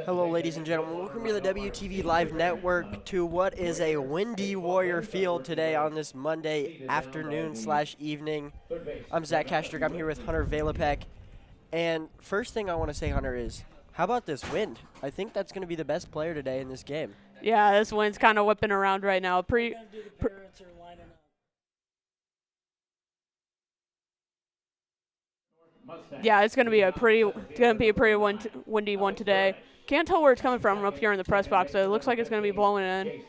Hello, ladies and gentlemen. Welcome to the WTV Live Network to what is a windy Warrior field today on this Monday afternoon/evening. I'm Zach Kastrick. I'm here with Hunter Valapek. And first thing I want to say, Hunter, is how about this wind? I think that's going to be the best player today in this game. Yeah, this wind's kind of whipping around right now. Yeah, it's going to be a pretty windy one today. Can't tell where it's coming from up here in the press box, so it looks like it's going to be blowing in.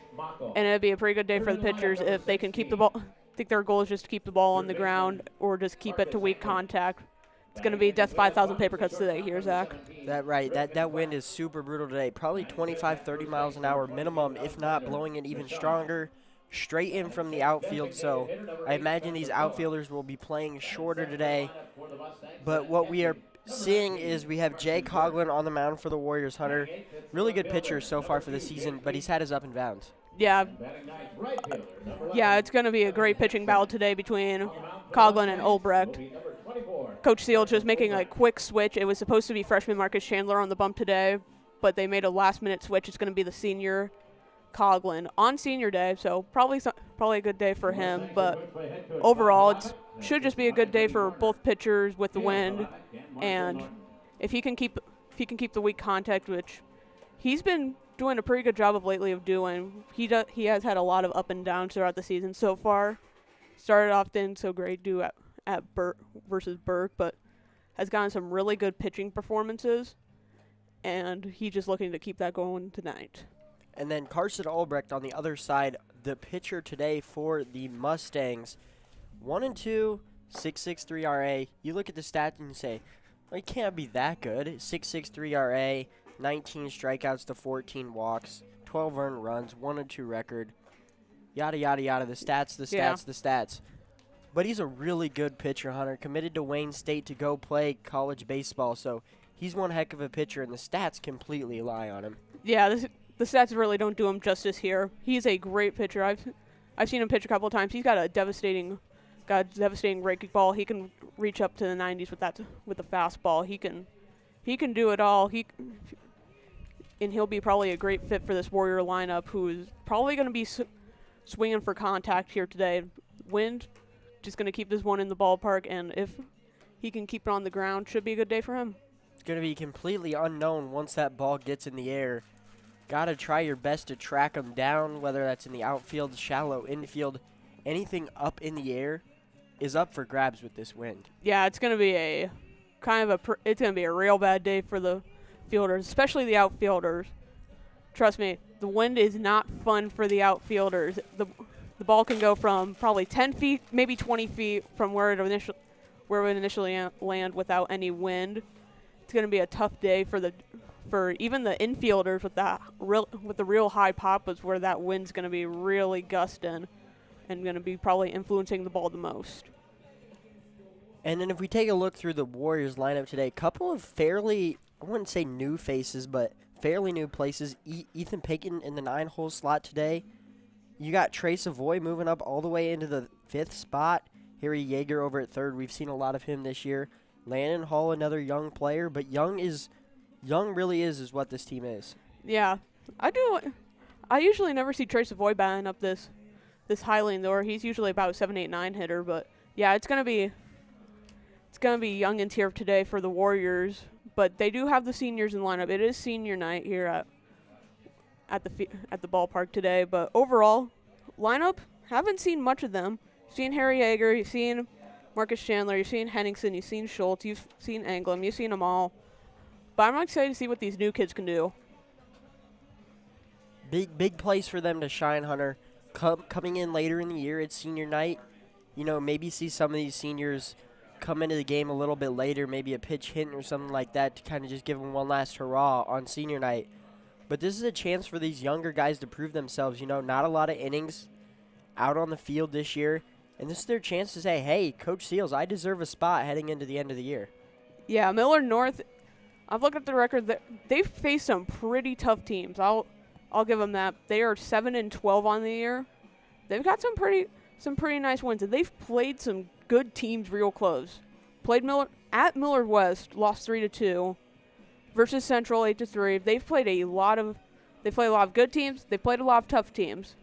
And it'd be a pretty good day for the pitchers if they can keep the ball. I think their goal is just to keep the ball on the ground or just keep it to weak contact. It's going to be death by 1,000 paper cuts today here, Zach. That wind is super brutal today. Probably 25, 30 miles an hour minimum, if not blowing it even stronger, straight in from the outfield. So I imagine these outfielders will be playing shorter today. But what we are seeing is we have Jay Coughlin on the mound for the Warriors, Hunter. Really good pitcher so far for the season, but he's had his up and downs. Yeah, it's going to be a great pitching battle today between Coughlin and Ulbrecht. Coach Seal just making a quick switch. It was supposed to be freshman Marcus Chandler on the bump today, but they made a last-minute switch. It's going to be the senior Coughlin on senior day, so probably a good day for him. But overall, it should just be a good day for both pitchers with the wind, and if he can keep the weak contact, which he's been doing a pretty good job of lately of doing. He has had a lot of up and downs throughout the season so far. Started off didn't so great do at Burke versus Burke, but has gotten some really good pitching performances, and he's just looking to keep that going tonight. And then Carson Ulbrecht on the other side, the pitcher today for the Mustangs. 1-2, 6.63 RA. You look at the stats and you say, well, it can't be that good. 6.63 RA, 19 strikeouts to 14 walks, 12 earned runs, 1-2 record. Yada, yada, yada. The stats. But he's a really good pitcher, Hunter. Committed to Wayne State to go play college baseball. So he's one heck of a pitcher, and the stats completely lie on him. Yeah, the stats really don't do him justice here. He's a great pitcher. I've seen him pitch a couple of times. He's got a devastating breaking ball. He can reach up to the 90s with the fastball. He can do it all. And he'll be probably a great fit for this Warrior lineup, who is probably going to be swinging for contact here today. Wind just going to keep this one in the ballpark, and if he can keep it on the ground, should be a good day for him. It's going to be completely unknown once that ball gets in the air. Got to try your best to track him down, whether that's in the outfield, shallow infield. Anything up in the air is up for grabs with this wind. Yeah, it's going to be a real bad day for the fielders, especially the outfielders. Trust me, the wind is not fun for the outfielders. The ball can go from probably 10 feet, maybe 20 feet from where it would initially land without any wind. It's going to be a tough day for even the infielders with the real high poppers, where that wind's going to be really gusting and going to be probably influencing the ball the most. And then if we take a look through the Warriors lineup today, a couple of fairly, I wouldn't say new faces, but fairly new places. Ethan Payton in the 9-hole slot today. You got Trey Savoy moving up all the way into the 5th spot. Harry Yeager over at 3rd. We've seen a lot of him this year. Landon Hall, another young player, but young really is what this team is. Yeah, I usually never see Trey Savoy batting up this highly in the order. He's usually about a 7, 8, 9 hitter, but yeah, it's gonna be youngins here today for the Warriors. But they do have the seniors in lineup. It is senior night here at the ballpark today. But overall, lineup, haven't seen much of them. You've seen Harry Yeager, you've seen Marcus Chandler, you've seen Henningsen, you've seen Schultz, you've seen Anglem, you've seen them all. But I'm excited to see what these new kids can do. Big place for them to shine, Hunter. Coming in later in the year, it's senior night. You know, maybe see some of these seniors come into the game a little bit later, maybe a pitch hit or something like that to kind of just give them one last hurrah on senior night. But this is a chance for these younger guys to prove themselves. You know, not a lot of innings out on the field this year. And this is their chance to say, hey, Coach Seals, I deserve a spot heading into the end of the year. Yeah, Millard North, I've looked at the record. They've faced some pretty tough teams. I'll give them that. They are 7-12 on the year. They've got some pretty nice wins, and they've played some good teams real close. Played Millard West, lost 3-2. versus Central 8-3. They've played a lot of good teams. They've played a lot of tough teams.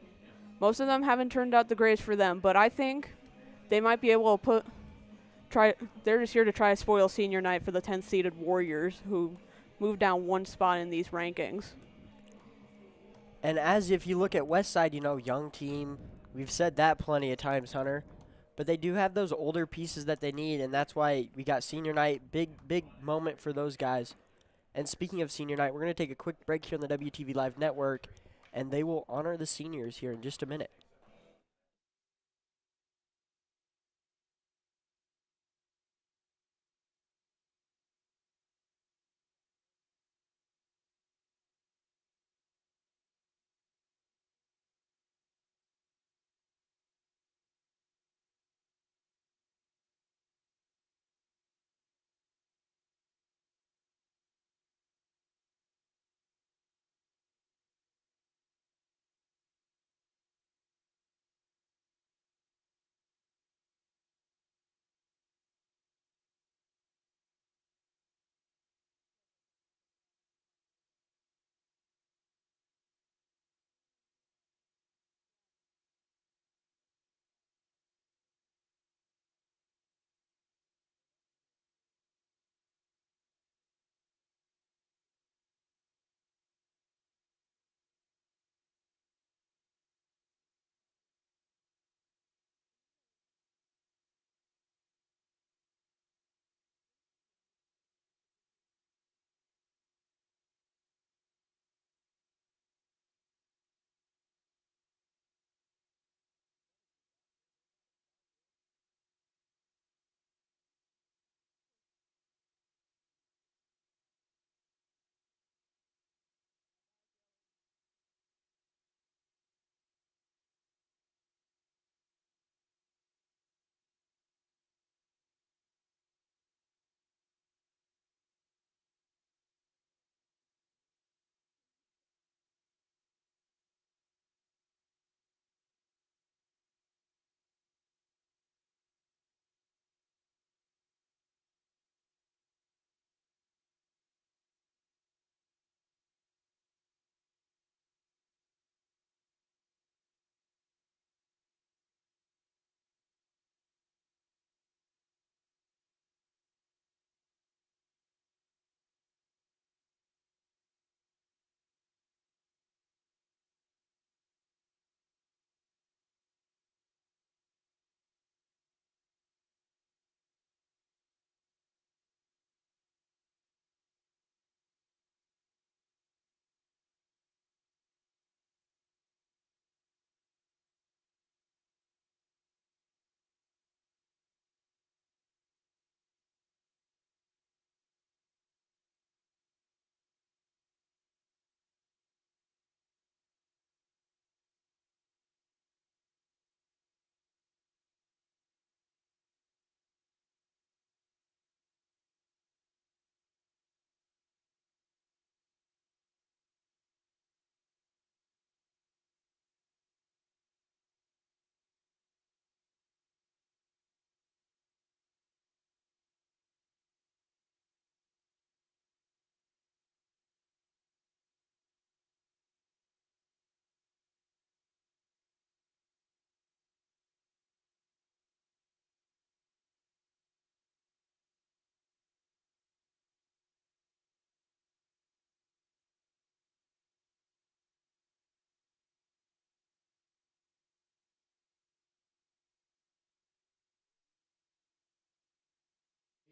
Most of them haven't turned out the greatest for them, but I think they might be able to they're just here to try to spoil senior night for the 10th seeded Warriors, who moved down one spot in these rankings. And as if you look at Westside, young team, we've said that plenty of times, Hunter. But they do have those older pieces that they need, and that's why we got senior night, big moment for those guys. And speaking of senior night, we're going to take a quick break here on the WTV Live Network, and they will honor the seniors here in just a minute.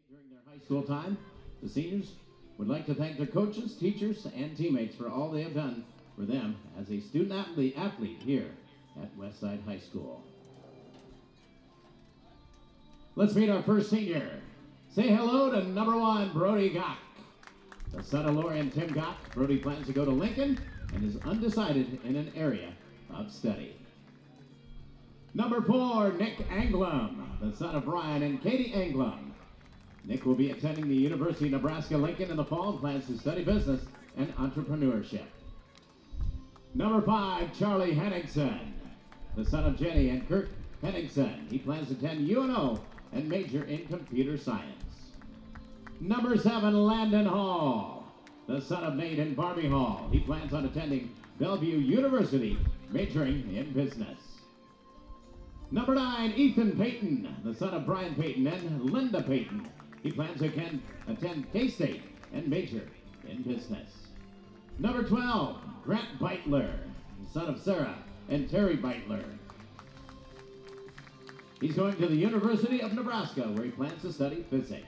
During their high school time, the seniors would like to thank their coaches, teachers, and teammates for all they have done for them as a student athlete here at Westside High School. Let's meet our first senior. Say hello to number 1, Brody Gach. The son of Lori and Tim Gach, Brody plans to go to Lincoln and is undecided in an area of study. Number 4, Nick Anglum, the son of Brian and Katie Anglum. Nick will be attending the University of Nebraska-Lincoln in the fall and plans to study business and entrepreneurship. Number 5, Charlie Henningsen, the son of Jenny and Kirk Henningsen. He plans to attend UNO and major in computer science. Number 7, Landon Hall, the son of Nate and Barbie Hall. He plans on attending Bellevue University, majoring in business. Number 9, Ethan Payton, the son of Brian Payton and Linda Payton. He plans to attend K-State and major in business. Number 12, Grant Beitler, the son of Sarah and Terry Beitler. He's going to the University of Nebraska, where he plans to study physics.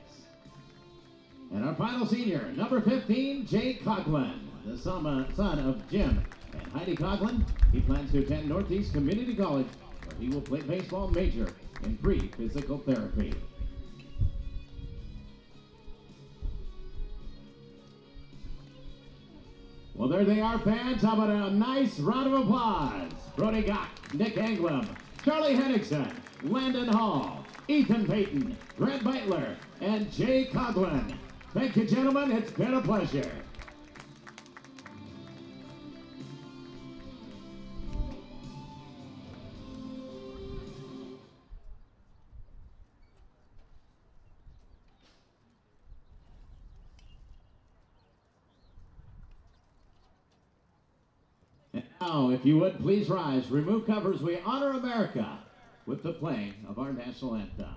And our final senior, number 15, Jay Coughlin, the son of Jim and Heidi Coughlin. He plans to attend Northeast Community College, where he will play baseball major in pre-physical therapy. Well, there they are, fans. How about a nice round of applause? Brody Gach, Nick Anglim, Charlie Henningsen, Landon Hall, Ethan Payton, Grant Beitler, and Jay Coughlin. Thank you, gentlemen. It's been a pleasure. And now, if you would, please rise. Remove covers. We honor America with the playing of our national anthem.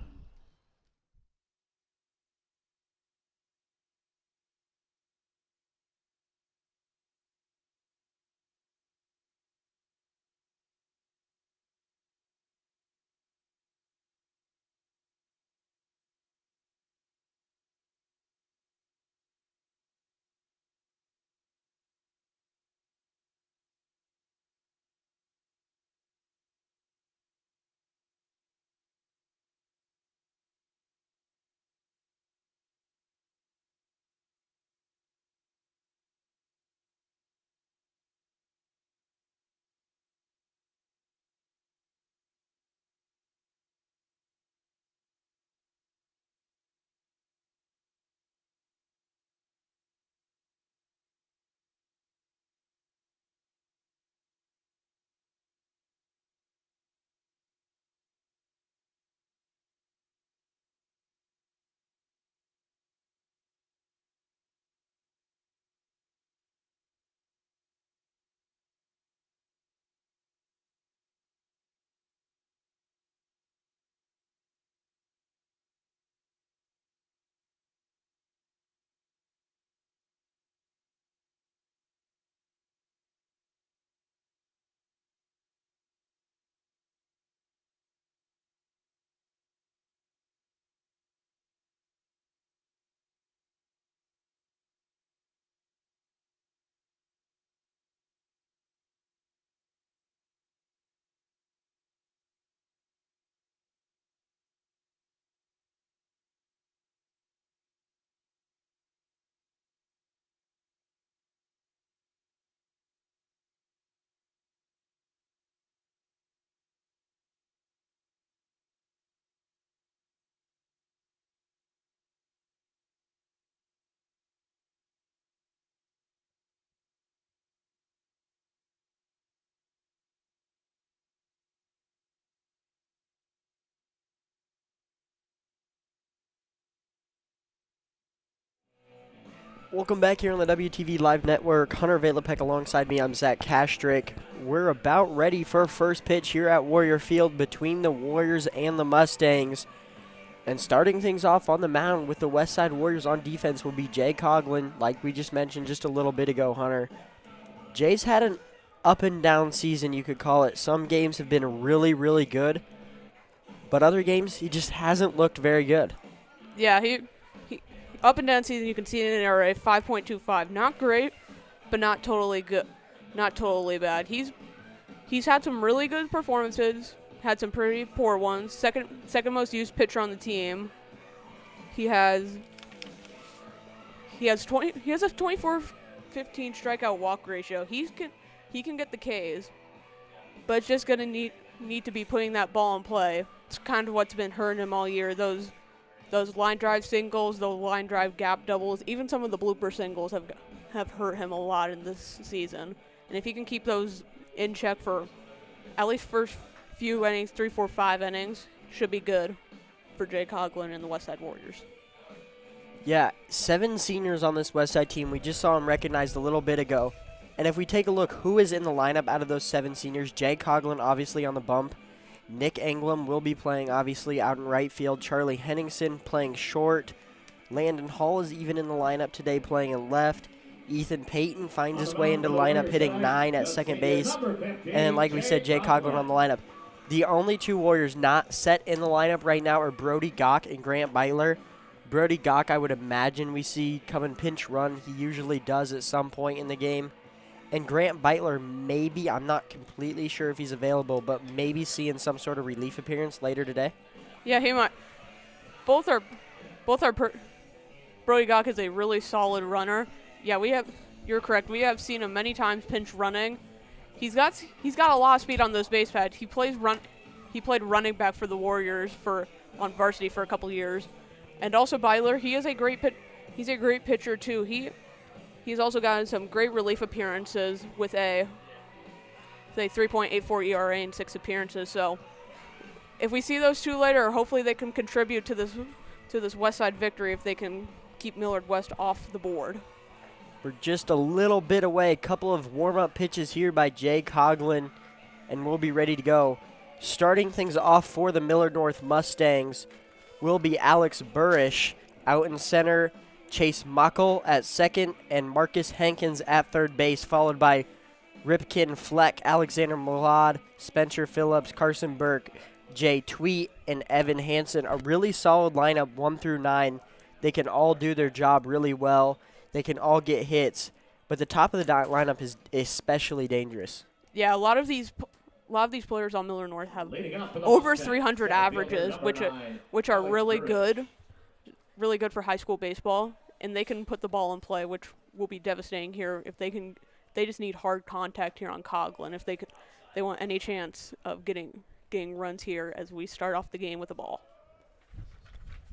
Welcome back here on the WTV Live Network. Hunter Valapek alongside me. I'm Zach Kastrick. We're about ready for first pitch here at Warrior Field between the Warriors and the Mustangs. And starting things off on the mound with the Westside Warriors on defense will be Jay Coughlin, like we just mentioned just a little bit ago, Hunter. Jay's had an up and down season, you could call it. Some games have been really, really good, but other games he just hasn't looked very good. Yeah, he up and down season. You can see it in an ERA 5.25. Not great, but not totally good. Not totally bad. He's had some really good performances. Had some pretty poor ones. Second most used pitcher on the team. He has a 24-15 strikeout walk ratio. He can get the Ks, but it's just gonna need to be putting that ball in play. It's kind of what's been hurting him all year. Those line drive singles, those line drive gap doubles, even some of the blooper singles have hurt him a lot in this season. And if he can keep those in check for at least first few innings, 3, 4, 5 innings, should be good for Jay Coughlin and the Westside Warriors. Yeah, 7 seniors on this Westside team. We just saw them recognized a little bit ago. And if we take a look, who is in the lineup out of those 7 seniors? Jay Coughlin, obviously, on the bump. Nick Englam will be playing, obviously, out in right field. Charlie Henningsen playing short. Landon Hall is even in the lineup today, playing in left. Ethan Payton finds his way into the lineup, hitting 9 at second base. And then, like we said, Jay Coughlin on the lineup. The only 2 Warriors not set in the lineup right now are Brody Gock and Grant Beitler. Brody Gock, I would imagine we see come and pinch run. He usually does at some point in the game. And Grant Beitler, maybe, I'm not completely sure if he's available, but maybe seeing some sort of relief appearance later today. Yeah, he might. Both are. Brody Gock is a really solid runner. Yeah, you're correct. We have seen him many times pinch running. He's got a lot of speed on those base pads. He played running back for the Warriors on Varsity for a couple years. And also Beitler, he's a great pitcher too. He's also gotten some great relief appearances with a 3.84 ERA in 6 appearances. So if we see those 2 later, hopefully they can contribute to this Westside victory if they can keep Millard West off the board. We're just a little bit away. A couple of warm-up pitches here by Jay Coughlin, and we'll be ready to go. Starting things off for the Millard North Mustangs will be Alex Burrish out in center, Chase Muckle at second, and Marcus Hankins at third base, followed by Ripken Fleck, Alexander Millard, Spencer Phillips, Carson Burke, Jay Tweet, and Evan Hansen. A really solid lineup, 1 through 9. They can all do their job really well. They can all get hits, but the top of the lineup is especially dangerous. Yeah, a lot of these players on Millard North have over 300 averages, which are really good for high school baseball, and they can put the ball in play, which will be devastating here if they can. They just need hard contact here on Coughlin if they want any chance of getting runs here as we start off the game with the ball.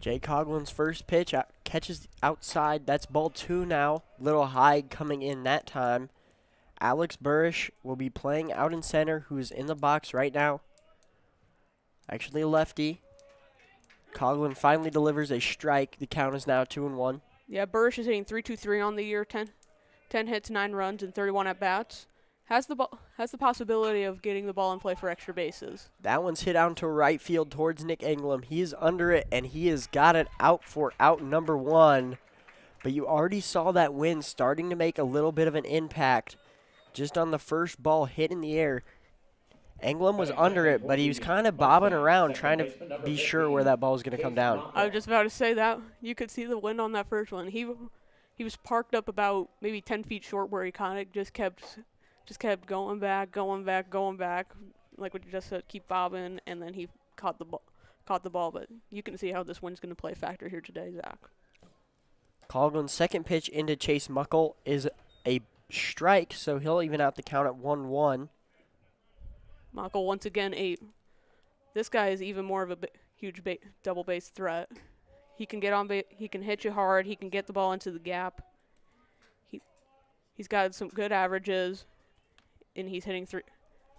Jay Coughlin's first pitch catches outside. That's ball 2 now. Little high coming in that time. Alex Burrish will be playing out in center, who's in the box right now. Actually a lefty. Coughlin finally delivers a strike. The count is now 2-1. Yeah, Burrish is hitting .323 on the year, 10 hits, 9 runs, and 31 at-bats. Has the possibility of getting the ball in play for extra bases. That one's hit out to right field towards Nick Englam. He is under it, and he has got it out for out number 1. But you already saw that wind starting to make a little bit of an impact just on the first ball hit in the air. Englam was under it, but he was kind of bobbing around trying to be sure where that ball was going to come down. I was just about to say that. You could see the wind on that first one. He was parked up about maybe 10 feet short where he kind of just kept going back, like what you just said, keep bobbing, and then he caught the ball. But you can see how this wind's going to play a factor here today, Zach. Coughlin's second pitch into Chase Muckle is a strike, so he'll even out the count at 1-1. Muckle once again this guy is even more of a huge double base threat. He can get on base, he can hit you hard, he can get the ball into the gap. He's got some good averages, and he's hitting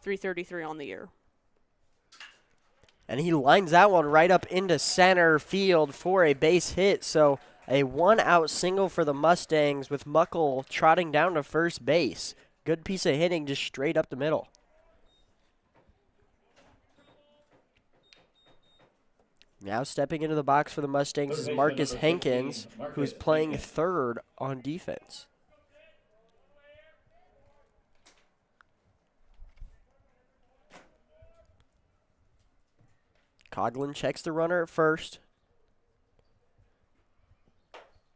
.333 on the year. And he lines that one right up into center field for a base hit. So a 1-out single for the Mustangs with Muckle trotting down to first base. Good piece of hitting just straight up the middle. Now stepping into the box for the Mustangs is Marcus Hankins, who's playing third on defense. Coughlin checks the runner at first.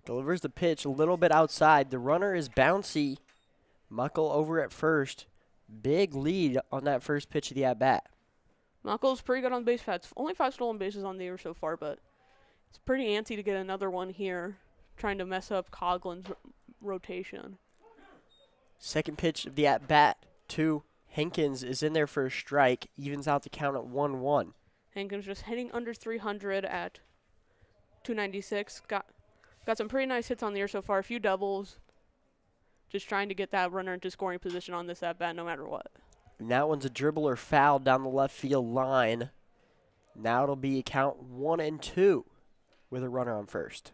Delivers the pitch a little bit outside. The runner is bouncy. Muckle over at first. Big lead on that first pitch of the at-bat. Muckle's pretty good on base pads. Only 5 stolen bases on the year so far, but it's pretty antsy to get another one here, trying to mess up Coughlin's rotation. Second pitch of the at-bat to Hankins is in there for a strike. Evens out the count at 1-1. Hankins just hitting under 300 at .296. Got some pretty nice hits on the year so far. A few doubles. Just trying to get that runner into scoring position on this at-bat no matter what. And that one's a dribble or foul down the left field line. Now it'll be a count 1-2 with a runner on first.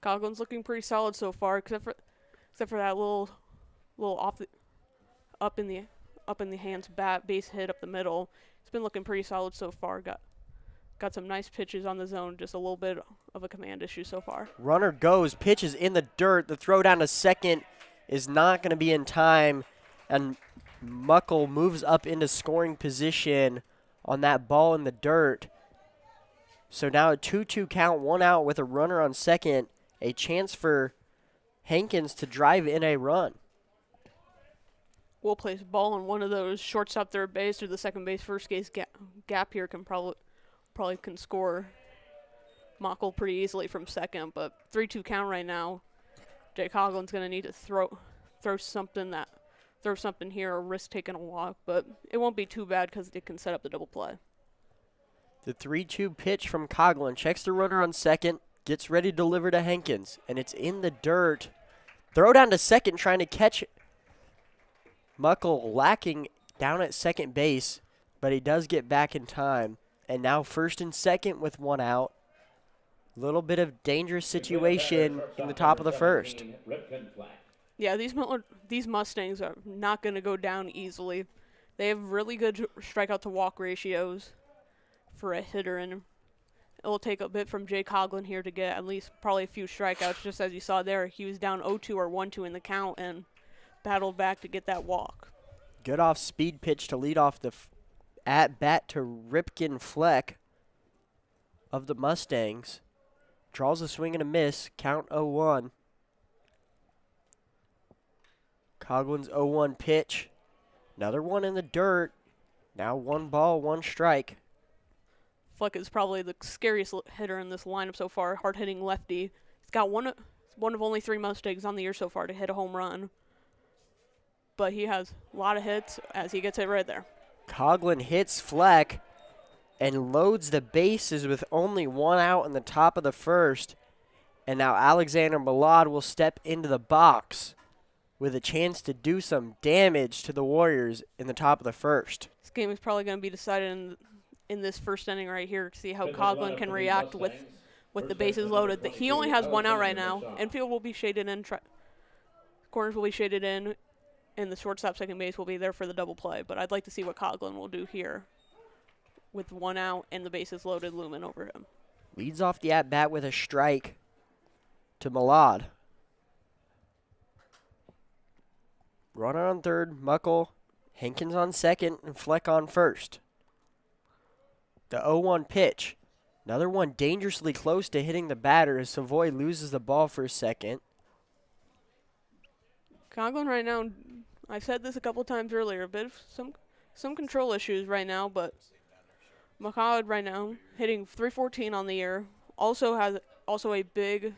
Coughlin's looking pretty solid so far, except for that little up in the hands base hit up the middle. It's been looking pretty solid so far. Got some nice pitches on the zone, just a little bit of a command issue so far. Runner goes, pitches in the dirt. The throw down to second is not going to be in time, and Muckle moves up into scoring position on that ball in the dirt. So now a 2-2 count, 1 out with a runner on second, a chance for Hankins to drive in a run. We'll place ball on one of those shortstop, third base, or the second base, first base gap here can probably can score Muckle pretty easily from second, but 3-2 count right now. Jake Coughlin's going to need to throw something here or risk taking a walk, but it won't be too bad because it can set up the double play. The 3-2 pitch from Coughlin, checks the runner on second, gets ready to deliver to Hankins, and it's in the dirt. Throw down to second, trying to catch Muckle lacking down at second base, but he does get back in time. And now first and second with 1 out. Little bit of dangerous situation in the top of the first. Yeah, these Mustangs are not going to go down easily. They have really good strikeout to walk ratios for a hitter, and it'll take a bit from Jay Coughlin here to get at least probably a few strikeouts. Just as you saw there, he was down 0-2 or 1-2 in the count and battled back to get that walk. Good off-speed pitch to lead off the at-bat to Ripken Fleck of the Mustangs. Draws a swing and a miss, count 0-1. Coughlin's 0-1 pitch. Another one in the dirt. Now 1 ball, 1 strike. Fleck is probably the scariest hitter in this lineup so far, hard-hitting lefty. He's got one of only 3 Mustangs on the year so far to hit a home run. But he has a lot of hits as he gets it right there. Coughlin hits Fleck and loads the bases with only 1 out in the top of the first. And now Alexander Millard will step into the box with a chance to do some damage to the Warriors in the top of the first. This game is probably going to be decided in this first inning right here to see how Coughlin can react with the bases loaded. He only has 1 out right now. Infield will be shaded in. Corners will be shaded in. And the shortstop, second base will be there for the double play. But I'd like to see what Coughlin will do here with 1 out and the bases loaded looming over him. Leads off the at-bat with a strike to Millard. Runner on third, Muckle, Hankins on second, and Fleck on first. The 0-1 pitch. Another one dangerously close to hitting the batter as Savoy loses the ball for a second. Coughlin right now, I said this a couple times earlier, a bit of some control issues right now, but Millard right now hitting .314 on the year. Also has a big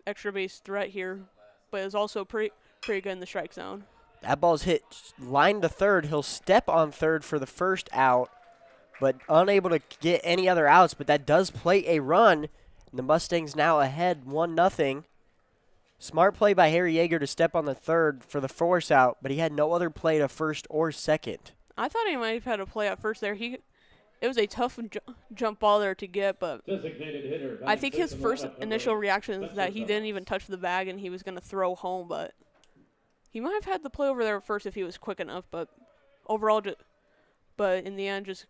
extra base threat here, but is also pretty good in the strike zone. That ball's hit line to third. He'll step on third for the first out, but unable to get any other outs, but that does play a run. And the Mustangs now ahead 1-0. Smart play by Harry Yeager to step on the third for the force out, but he had no other play to first or second. I thought he might have had a play at first there. It was a tough jump ball there to get, but I think his first initial reaction is that he didn't even touch the bag and he was going to throw home, but he might have had the play over there at first if he was quick enough, but overall, but in the end, just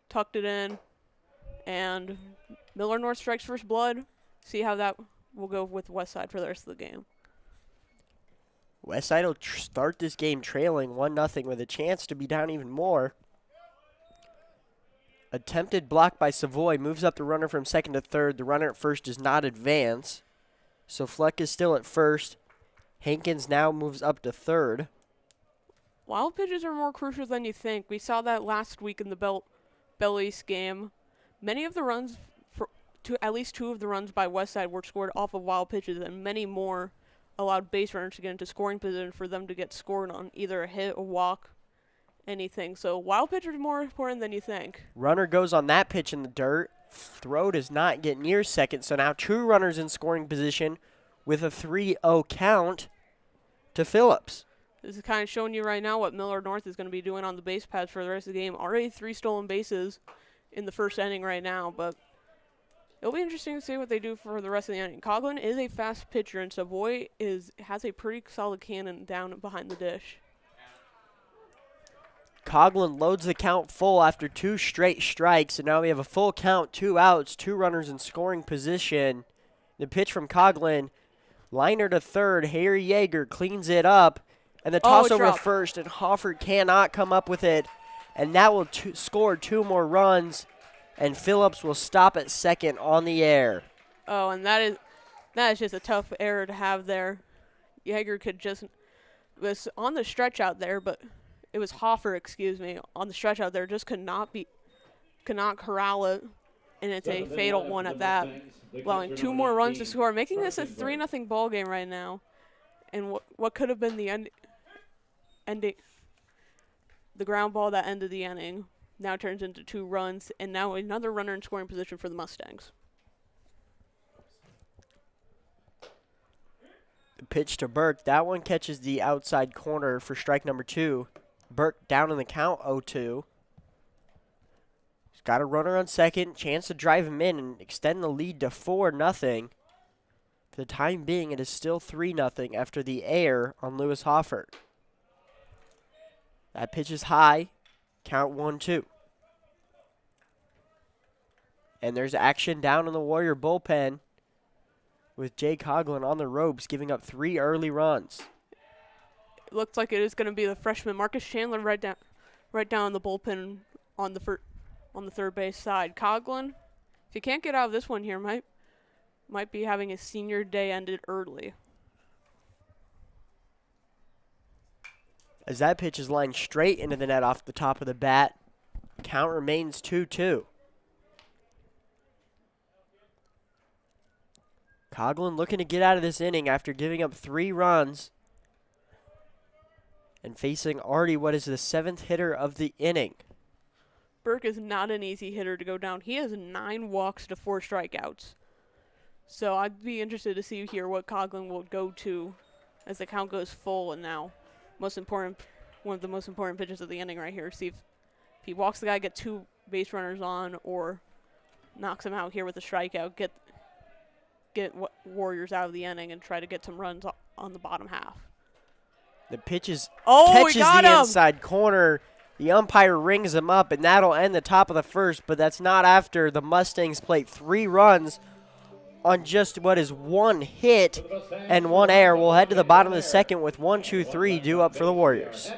tucked it in, and Millard North strikes first blood. See how that will go with Westside for the rest of the game. Westside will start this game trailing 1-0 with a chance to be down even more. Attempted block by Savoy moves up the runner from second to third. The runner at first does not advance, so Fleck is still at first. Hankins now moves up to third. Wild pitches are more crucial than you think. We saw that last week in the Bell East game. Many of the runs, at least 2 of the runs by Westside were scored off of wild pitches, and many more allowed base runners to get into scoring position for them to get scored on either a hit, a walk, anything. So wild pitch is more important than you think. Runner goes on that pitch in the dirt. Throw does not get near second, so now 2 runners in scoring position with a 3-0 count to Phillips. This is kind of showing you right now what Millard North is going to be doing on the base paths for the rest of the game. Already 3 stolen bases in the first inning right now, but It'll be interesting to see what they do for the rest of the inning. Coughlin is a fast pitcher, and Savoy has a pretty solid cannon down behind the dish. Coughlin loads the count full after 2 straight strikes, and now we have a full count, 2 outs, 2 runners in scoring position. The pitch from Coughlin, liner to third, Harry Yeager cleans it up, and the toss over to first, and Hofford cannot come up with it, and that will score 2 more runs, and Phillips will stop at second on the air. Oh, and that is just a tough error to have there. Yeager was on the stretch out there, but it was Hoffer, on the stretch out there, just could not corral it, and it's a fatal one at that, allowing 2 more runs to score, making this a 3-0 ball game right now. And what could have been the ending, the ground ball that ended the inning, now turns into 2 runs, and now another runner in scoring position for the Mustangs. Pitch to Burke. That one catches the outside corner for strike number 2. Burke down in the count, 0-2. He's got a runner on second, chance to drive him in and extend the lead to 4-0. For the time being, it is still 3-0 after the error on Lewis Hoffert. That pitch is high, count 1-2. And there's action down in the Warrior bullpen with Jay Coughlin on the ropes, giving up 3 early runs. It looks like it is going to be the freshman Marcus Chandler right down the bullpen on the third base side. Coughlin, if you can't get out of this one here, might be having his senior day ended early. As that pitch is lined straight into the net off the top of the bat, count remains 2-2. Coughlin looking to get out of this inning after giving up 3 runs and facing already what is the 7th hitter of the inning. Burke is not an easy hitter to go down. He has 9 walks to 4 strikeouts. So I'd be interested to see here what Coughlin will go to as the count goes full, and now one of the most important pitches of the inning right here. See if he walks the guy, get 2 base runners on, or knocks him out here with a strikeout, get Warriors out of the inning and try to get some runs on the bottom half. The pitch catches the inside corner. The umpire rings him up, and that'll end the top of the first, but that's not after the Mustangs played 3 runs on just what is 1 hit and 1 error. We'll head to the bottom of the second with 1, 2, 3 due up for the Warriors.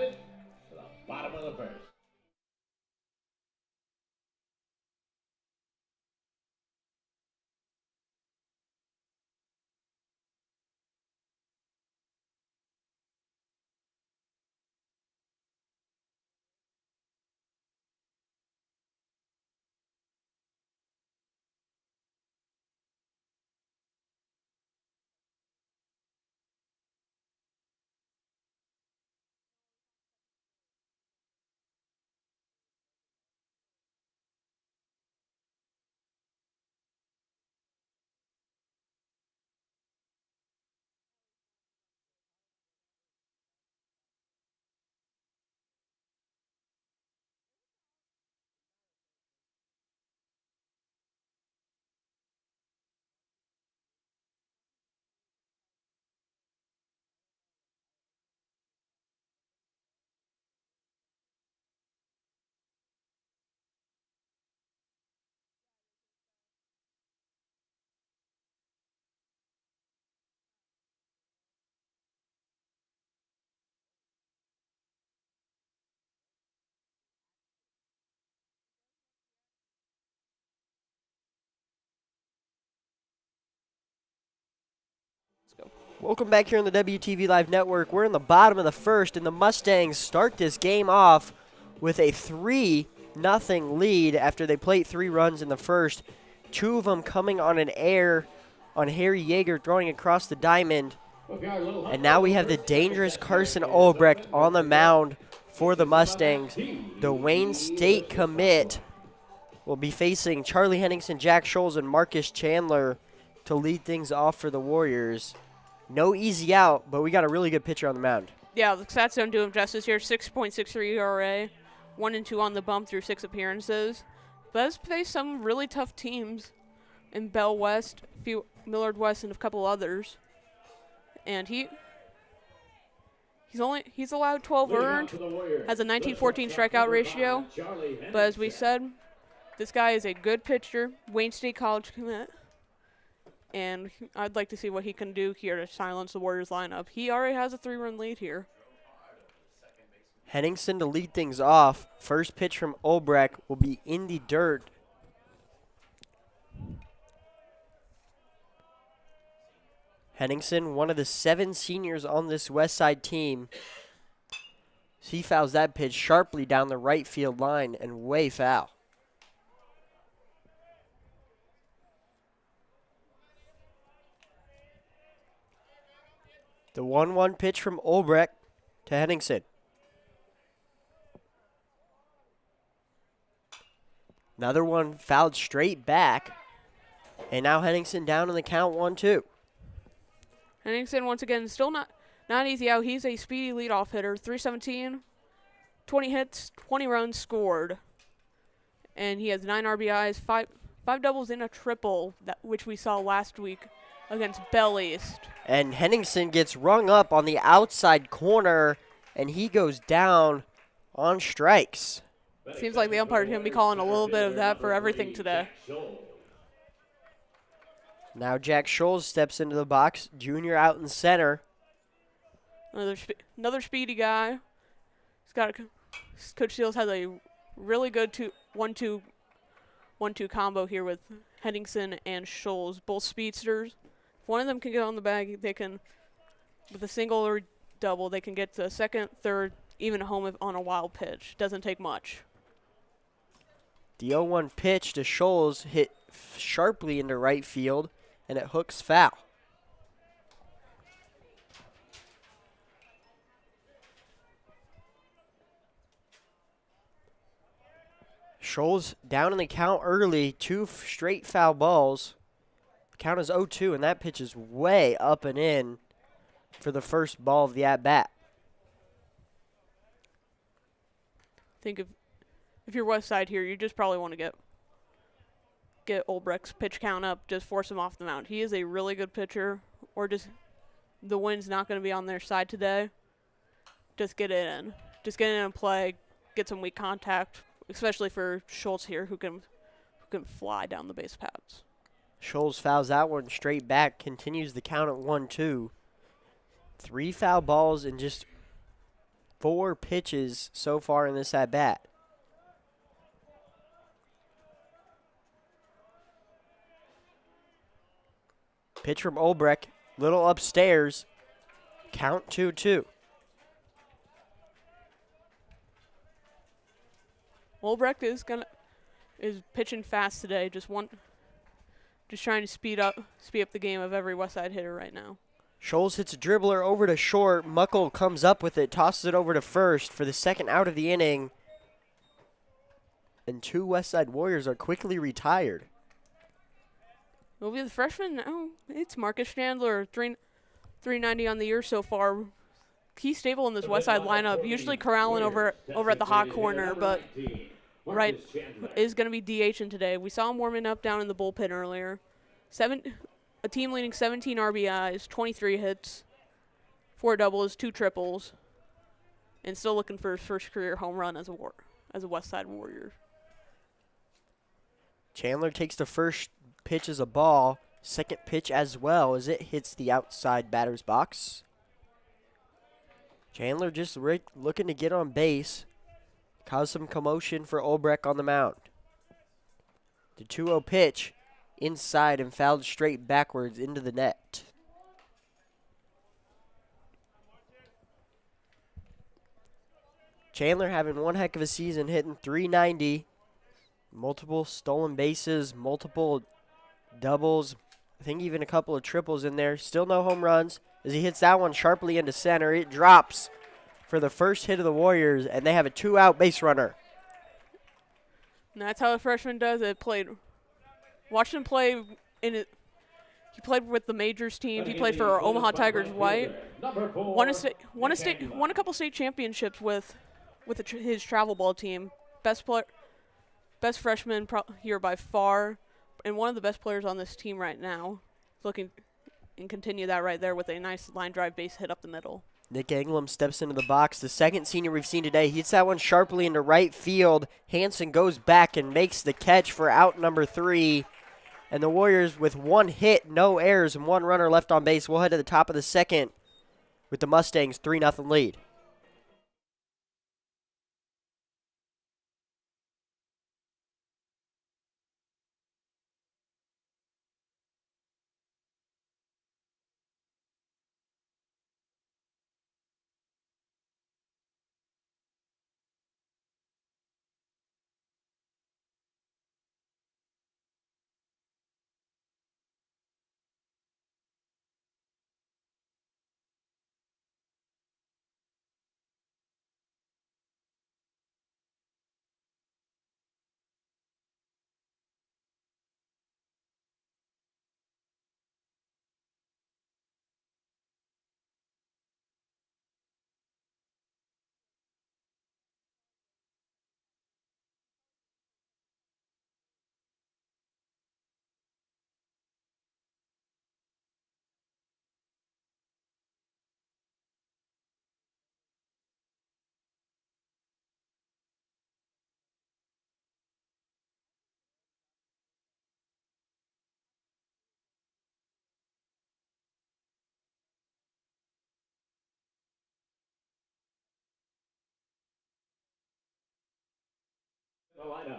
Welcome back here on the WTV Live Network. We're in the bottom of the first, and the Mustangs start this game off with a 3-0 lead after they played 3 runs in the first. 2 of them coming on an error on Harry Yeager throwing across the diamond. And now we have the dangerous Carson Olbrecht on the mound for the Mustangs. The Wayne State commit will be facing Charlie Henningsen, Jack Scholes, and Marcus Chandler to lead things off for the Warriors. No easy out, but we got a really good pitcher on the mound. Yeah, the stats don't do him justice here. 6.63 ERA, 1-2 on the bump through 6 appearances. But has faced some really tough teams and Bell West, Millard West, and a couple others. And he's allowed 12 earned, has a 19-14 strikeout ratio. But as we said, this guy is a good pitcher, Wayne State College commit, and I'd like to see what he can do here to silence the Warriors lineup. He already has a 3-run lead here. Henningsen to lead things off. First pitch from Olbrecht will be in the dirt. Henningsen, one of the 7 seniors on this Westside team. He fouls that pitch sharply down the right field line and way foul. The 1-1 pitch from Olbrecht to Henningsen. Another one fouled straight back. And now Henningsen down in the count 1-2. Henningsen, once again, still not easy out. He's a speedy leadoff hitter. 317, 20 hits, 20 runs scored. And he has 9 RBIs, 5 doubles and a triple, which we saw last week against Bell East. And Henningsen gets rung up on the outside corner, and he goes down on strikes. Seems like the umpire is going to be calling a little bit of that for everything today. Now Jack Scholes steps into the box, junior out in center. Another speedy guy. Coach Seals has a really good 1-2 combo here with Henningsen and Scholes, both speedsters. If one of them can get on the bag, they can, with a single or double, they can get to second, third, even home on a wild pitch. Doesn't take much. The 0-1 pitch to Scholes hit sharply into right field, and it hooks foul. Scholes down in the count early, 2 straight foul balls. The count is 0-2, and that pitch is way up and in for the first ball of the at-bat. I think if you're Westside here, you just probably want to get Olbrecht's pitch count up, just force him off the mound. He is a really good pitcher, or just the wind's not going to be on their side today. Just get it in. Just get in and play, get some weak contact, especially for Schultz here, who can fly down the base paths. Scholes fouls that one straight back, continues the count at 1-2. 3 foul balls in just 4 pitches so far in this at-bat. Pitch from Olbrecht, little upstairs, count 2-2. Olbrecht is pitching fast today. Just trying to speed up the game of every Westside hitter right now. Scholes hits a dribbler over to short. Muckle comes up with it, tosses it over to first for the second out of the inning. And 2 Westside Warriors are quickly retired. It'll be the freshman now. It's Marcus Chandler, 390 on the year so far. He's stable in this Westside lineup. Usually corralling over at the hot corner, but right is going to be DHing today. We saw him warming up down in the bullpen earlier. A team leading 17 RBIs, 23 hits, 4 doubles, 2 triples, and still looking for his first career home run as a Westside Warrior. Chandler takes the first pitch as a ball, second pitch as well as it hits the outside batter's box. Chandler just looking to get on base, cause some commotion for Olbrecht on the mound. The 2-0 pitch inside and fouled straight backwards into the net. Chandler having one heck of a season, hitting .390, multiple stolen bases, multiple doubles, I think even a couple of triples in there. Still no home runs as he hits that one sharply into center. It drops for the first hit of the Warriors, and they have a 2-out base runner. And that's how a freshman does it. Watched him play he played with the majors team. He played for Omaha Tigers White. Won a couple state championships with his travel ball team. Best freshman here by far. and one of the best players on this team right now. Looking and continue that right there with a nice line drive base hit up the middle. Nick Englam steps into the box. The second senior we've seen today. He hits that one sharply into right field. Hansen goes back and makes the catch for out number 3. And the Warriors with 1 hit, no errors, and 1 runner left on base. We'll head to the top of the second with the Mustangs 3-0 lead.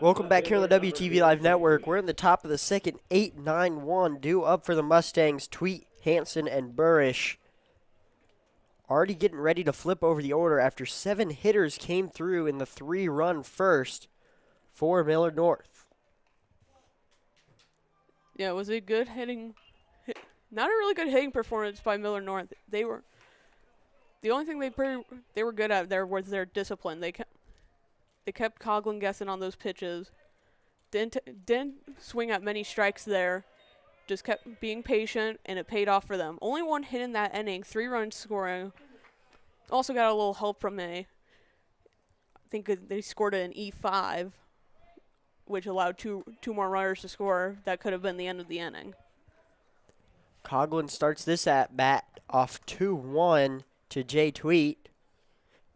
Welcome back here on the WTV Live Network. We're in the top of the second, 8-9-1. Due up for the Mustangs, Tweet, Hansen, and Burrish. Already getting ready to flip over the order after 7 hitters came through in the 3-run first for Millard North. Yeah, it was a good not a really good hitting performance by Millard North. The only thing they were good at there was their discipline. They kept Coughlin guessing on those pitches. Didn't swing at many strikes there. Just kept being patient, and it paid off for them. Only 1 hit in that inning, 3 runs scoring. Also got a little help from I think they scored an E5, which allowed two more runners to score. That could have been the end of the inning. Coughlin starts this at bat off 2-1 to Jay Tweet.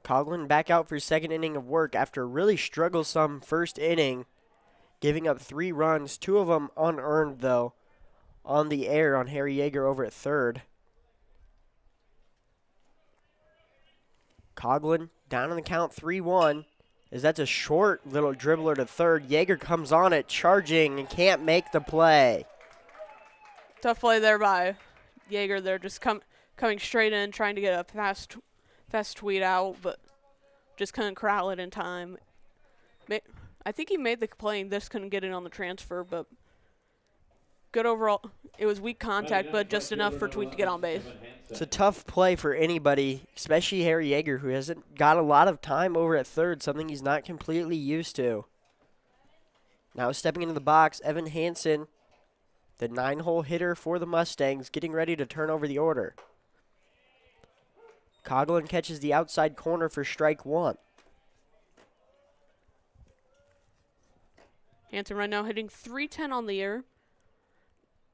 Coughlin back out for 2nd inning of work after a really strugglesome first inning, giving up 3 runs, 2 of them unearned though, on the air on Harry Yeager over at 3rd. Coughlin down on the count 3-1, as that's a short little dribbler to 3rd. Yeager comes on it, charging, and can't make the play. Tough play there by Yeager. They're just coming straight in, trying to get a fast Tweet out, but just couldn't corral it in time. I think he made the play and just couldn't get it on the transfer, but good overall. It was weak contact, but just enough for Tweet to get on base. It's a tough play for anybody, especially Harry Yeager, who hasn't got a lot of time over at 3rd, something he's not completely used to. Now stepping into the box, Evan Hansen, the 9-hole hitter for the Mustangs, getting ready to turn over the order. Coughlin catches the outside corner for strike 1. Hansen right now hitting .310 on the year.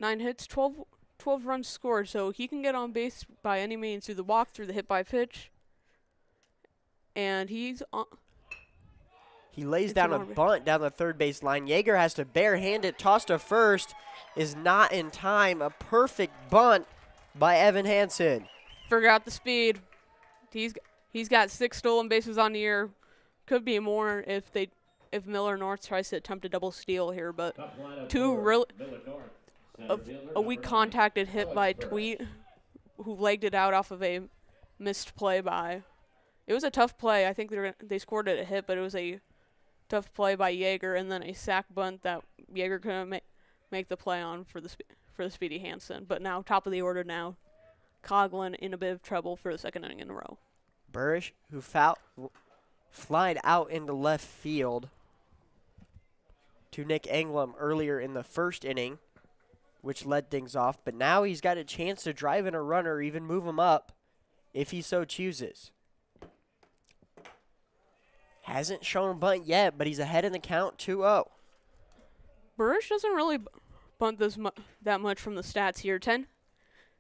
9 hits, 12 runs scored, so he can get on base by any means through the walk, through the hit by pitch. And he's on. He lays down a bunt down the 3rd base line. Yeager has to barehand it, toss to 1st, is not in time. A perfect bunt by Evan Hansen. Forgot the speed. He's got 6 stolen bases on the year. Could be more if Millard North tries to attempt a double steal here, but 2 really a weak contacted hit by Tweet, who legged it out off of a missed play by. It was a tough play. I think they scored it a hit, but it was a tough play by Yeager, and then a sac bunt that Yeager couldn't make the play on for the speedy Hansen. But now top of the order now. Coughlin in a bit of trouble for the 2nd inning in a row. Burrish, who flied out into left field to Nick Englam earlier in the 1st inning, which led things off. But now he's got a chance to drive in a runner or even move him up if he so chooses. Hasn't shown a bunt yet, but he's ahead in the count 2-0. Burrish doesn't really bunt that much from the stats here.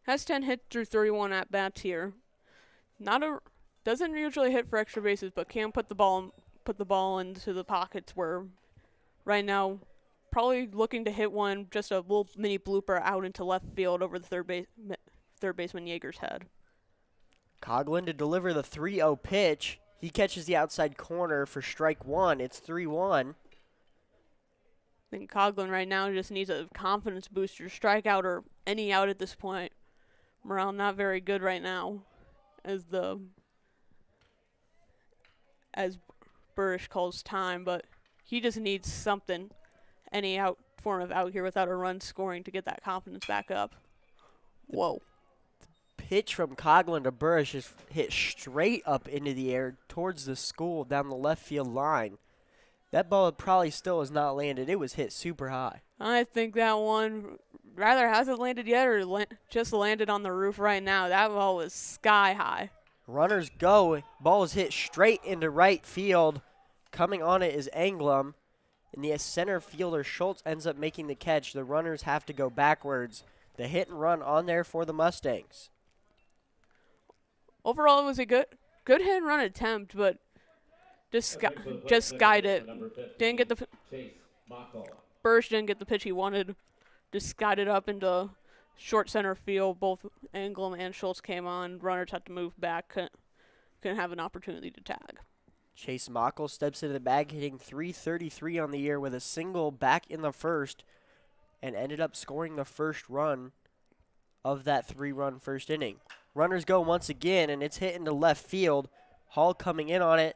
Has 10 hits through 31 at bats here. Doesn't usually hit for extra bases, but can put the ball into the pockets where right now probably looking to hit one, just a little mini blooper out into left field over the third baseman Yeager's head. Coughlin to deliver the 3-0 pitch. He catches the outside corner for strike one. It's 3-1. I think Coughlin right now just needs a confidence booster, strikeout or any out at this point. Morale not very good right now, as Burrish calls time, but he just needs something, any form of out here without a run scoring to get that confidence back up. Whoa. Pitch from Coughlin to Burrish is hit straight up into the air towards the school down the left field line. That ball probably still has not landed. It was hit super high. I think that one rather hasn't landed yet or just landed on the roof right now. That ball was sky high. Runners go. Ball is hit straight into right field. Coming on it is Anglum. And the center fielder Schultz ends up making the catch. The runners have to go backwards. The hit and run on there for the Mustangs. Overall, it was a good hit and run attempt, but just skied it. Didn't get the Bursch didn't get the pitch he wanted. Just skied it up into short center field. Both Anglum and Schultz came on. Runners had to move back. Couldn't have an opportunity to tag. Chase Mockel steps into the bag, hitting .333 on the year with a single back in the first, and ended up scoring the first run of that 3-run first inning. Runners go once again, and it's hit into left field. Hall coming in on it,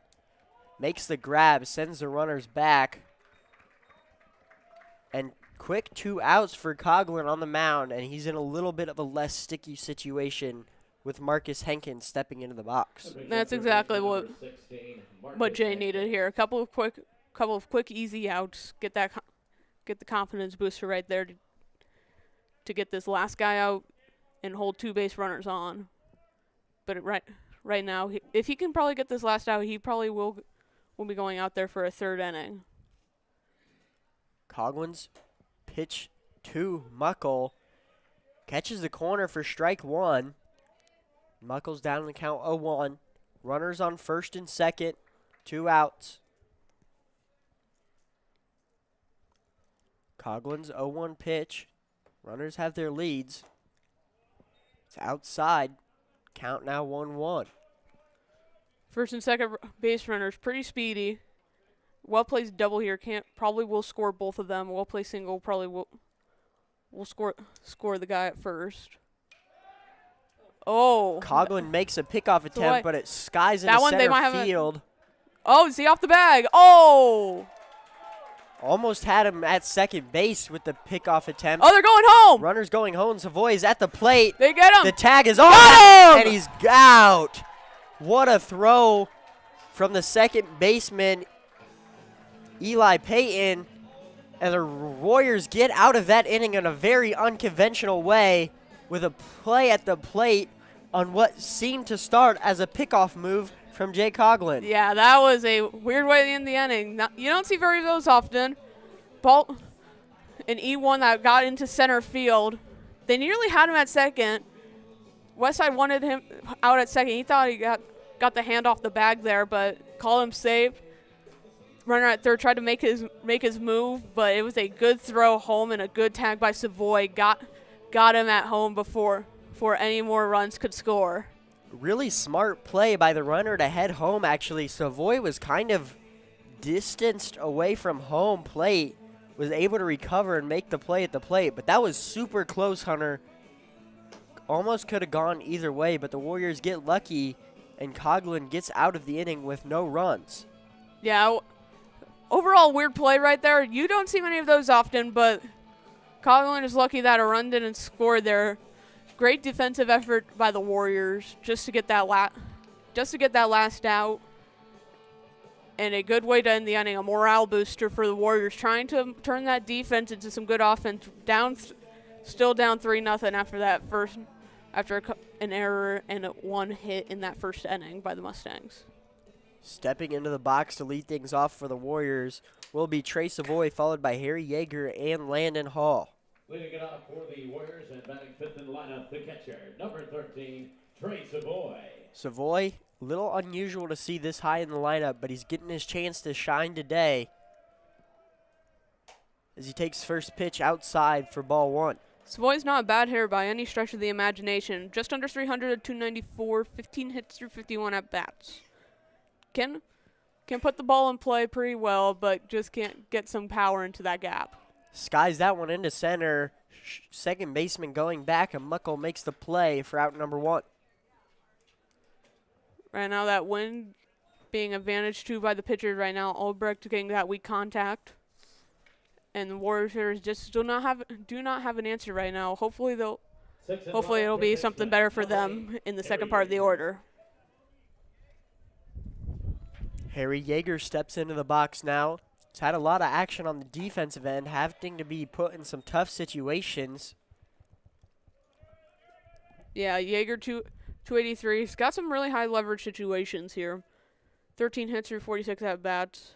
makes the grab, sends the runners back. And quick 2 outs for Coughlin on the mound, and he's in a little bit of a less sticky situation with Marcus Henkins stepping into the box. That's exactly what Jay needed here. A couple of quick easy outs. Get the confidence booster right there to get this last guy out and hold 2 base runners on. But right now, if he can probably get this last out, he probably will be going out there for a 3rd inning. Coughlin's pitch to Muckle catches the corner for strike one. Muckle's down in the count 0-1. Runners on first and second. 2 outs. Coughlin's 0-1 pitch. Runners have their leads. It's outside. Count now 1-1. First and second base runners pretty speedy. Well placed double here. Probably will score both of them. Well placed single probably will score the guy at first. Oh. Coughlin makes a pickoff attempt, but it skies into center field. Oh, is he off the bag? Oh. Almost had him at second base with the pickoff attempt. Oh, they're going home. Runners going home. Savoy is at the plate. They get him. The tag is on, and he's out. What a throw from the second baseman, Eli Payton. And the Warriors get out of that inning in a very unconventional way with a play at the plate on what seemed to start as a pickoff move from Jay Coughlin. Yeah, that was a weird way to end the inning. You don't see very those often. Ball, an E1 that got into center field. They nearly had him at second. Westside wanted him out at second. He thought he got the hand off the bag there, but called him safe. Runner at third tried to make his move, but it was a good throw home and a good tag by Savoy. Got him at home before any more runs could score. Really smart play by the runner to head home, actually. Savoy was kind of distanced away from home plate, was able to recover and make the play at the plate, but that was super close, Hunter. Almost could have gone either way, but the Warriors get lucky, and Coughlin gets out of the inning with no runs. Yeah, overall weird play right there. You don't see many of those often, but Coughlin is lucky that a run didn't score there. Great defensive effort by the Warriors just to get that last out, and a good way to end the inning. A morale booster for the Warriors, trying to turn that defense into some good offense. Still down 3-0 after an error and one hit in that first inning by the Mustangs. Stepping into the box to lead things off for the Warriors will be Trey Savoy, followed by Harry Yeager and Landon Hall. Leading it off for the Warriors and batting fifth in the lineup, the catcher, number 13, Trey Savoy. Savoy, a little unusual to see this high in the lineup, but he's getting his chance to shine today as he takes first pitch outside for ball one. Savoy's not a bad hitter by any stretch of the imagination. Just under 300 at 294, 15 hits through 51 at-bats. Can put the ball in play pretty well, but just can't get some power into that gap. Skies that one into center. Second baseman going back, and Muckle makes the play for out number one. Right now, that wind being advantaged to by the pitcher right now. Albrecht getting that weak contact. And the Warriors hitters just do not have an answer right now. Hopefully it'll be something better for them in the second part of the order. Harry Yeager steps into the box now. He's had a lot of action on the defensive end, having to be put in some tough situations. Yeah, Yeager 283. He's got some really high leverage situations here. 13 hits through 46 at-bats.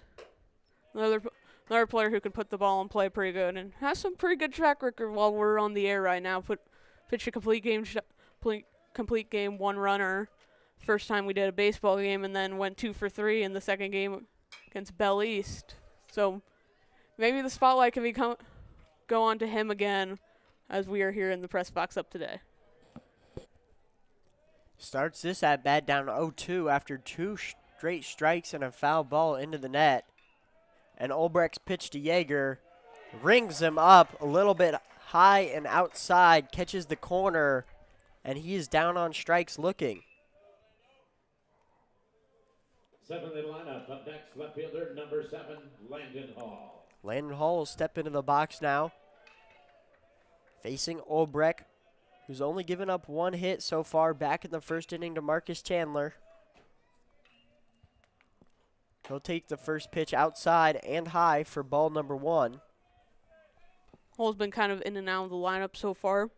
Another player who can put the ball in play pretty good and has some pretty good track record while we're on the air right now. Pitched a complete game, one runner. First time we did a baseball game, and then went 2 for 3 in the second game against Bell East. So maybe the spotlight can go on to him again as we are here in the press box up today. Starts this at bat down 0-2 after 2 straight strikes and a foul ball into the net. And Olbrecht's pitch to Yeager rings him up a little bit high and outside, catches the corner, and he is down on strikes looking. Seventh in lineup, up next, left fielder number 7, Landon Hall. Landon Hall will step into the box now, facing Olbrecht, who's only given up 1 hit so far back in the first inning to Marcus Chandler. He'll take the first pitch outside and high for ball number 1. Hall's been kind of in and out of the lineup so far.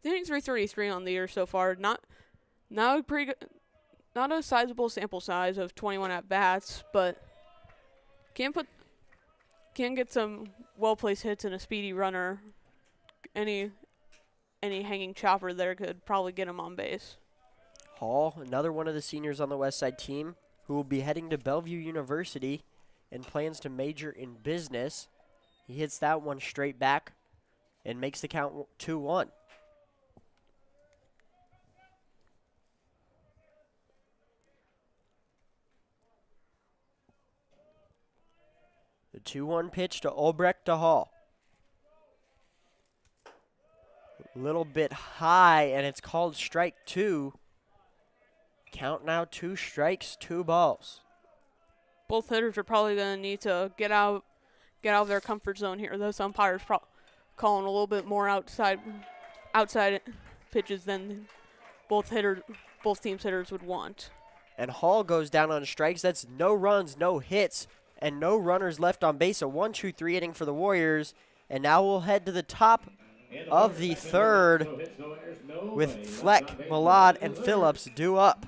Hitting 333 on the year so far. Not a pretty good, not a sizable sample size of 21 at bats, but can get some well placed hits and a speedy runner. Any hanging chopper there could probably get him on base. Hall, another one of the seniors on the Westside team, who will be heading to Bellevue University and plans to major in business. He hits that one straight back and makes the count 2-1. The 2-1 pitch to Olbrecht to Hall. A little bit high, and it's called strike 2. Count now 2 strikes, 2 balls. Both hitters are probably going to need to get out of their comfort zone here. Those umpires calling a little bit more outside pitches than both teams' hitters would want. And Hall goes down on strikes. That's no runs, no hits, and no runners left on base. A 1-2-3 inning for the Warriors. And now we'll head to the top of the third with Fleck, Millard, and Phillips due up.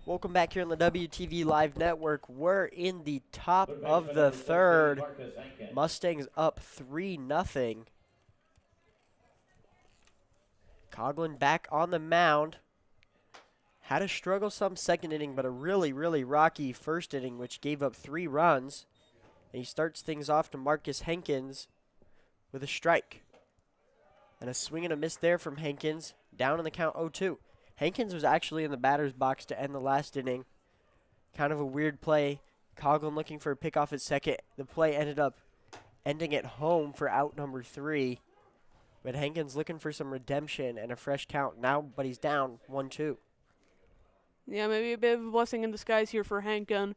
Welcome back here on the WTV Live Network. We're in the top of the third. Mustangs up 3-0. Coughlin back on the mound. Had a struggle some second inning, but a really, really rocky first inning, which gave up 3 runs. And he starts things off to Marcus Hankins with a strike. And a swing and a miss there from Hankins, down in the count 0-2. Hankins was actually in the batter's box to end the last inning. Kind of a weird play. Coughlin looking for a pick off at second. The play ended up ending at home for out number 3. But Hankins looking for some redemption and a fresh count now, but he's down 1-2. Yeah, maybe a bit of a blessing in disguise here for Hankin.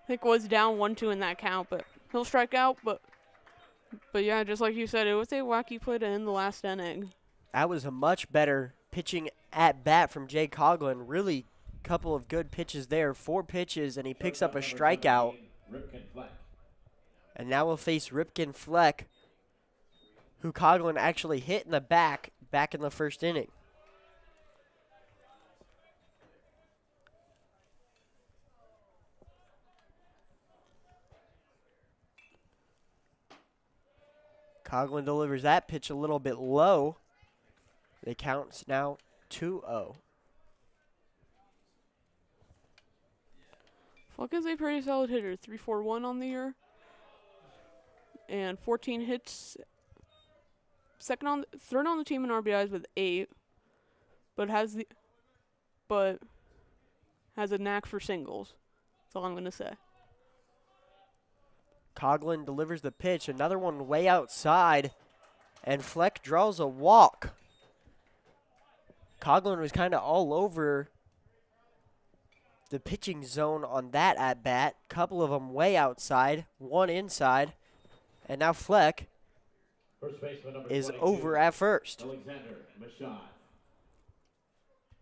I think was down 1-2 in that count, but he'll strike out. But yeah, just like you said, it was a wacky play to end the last inning. That was a much better pitching at bat from Jay Coughlin. Really, couple of good pitches there. 4 pitches, and he picks up a strikeout. And now we'll face Ripken Fleck, who Coughlin actually hit in the back in the first inning. Coughlin delivers that pitch a little bit low. The count's now 2-0. Fleck is a pretty solid hitter. 3.41 on the year. And 14 hits. Third on the team in RBIs with 8. But has a knack for singles. That's all I'm going to say. Coughlin delivers the pitch. Another one way outside. And Fleck draws a walk. Coughlin was kind of all over the pitching zone on that at-bat. Couple of them way outside, one inside. And now Fleck is over at first.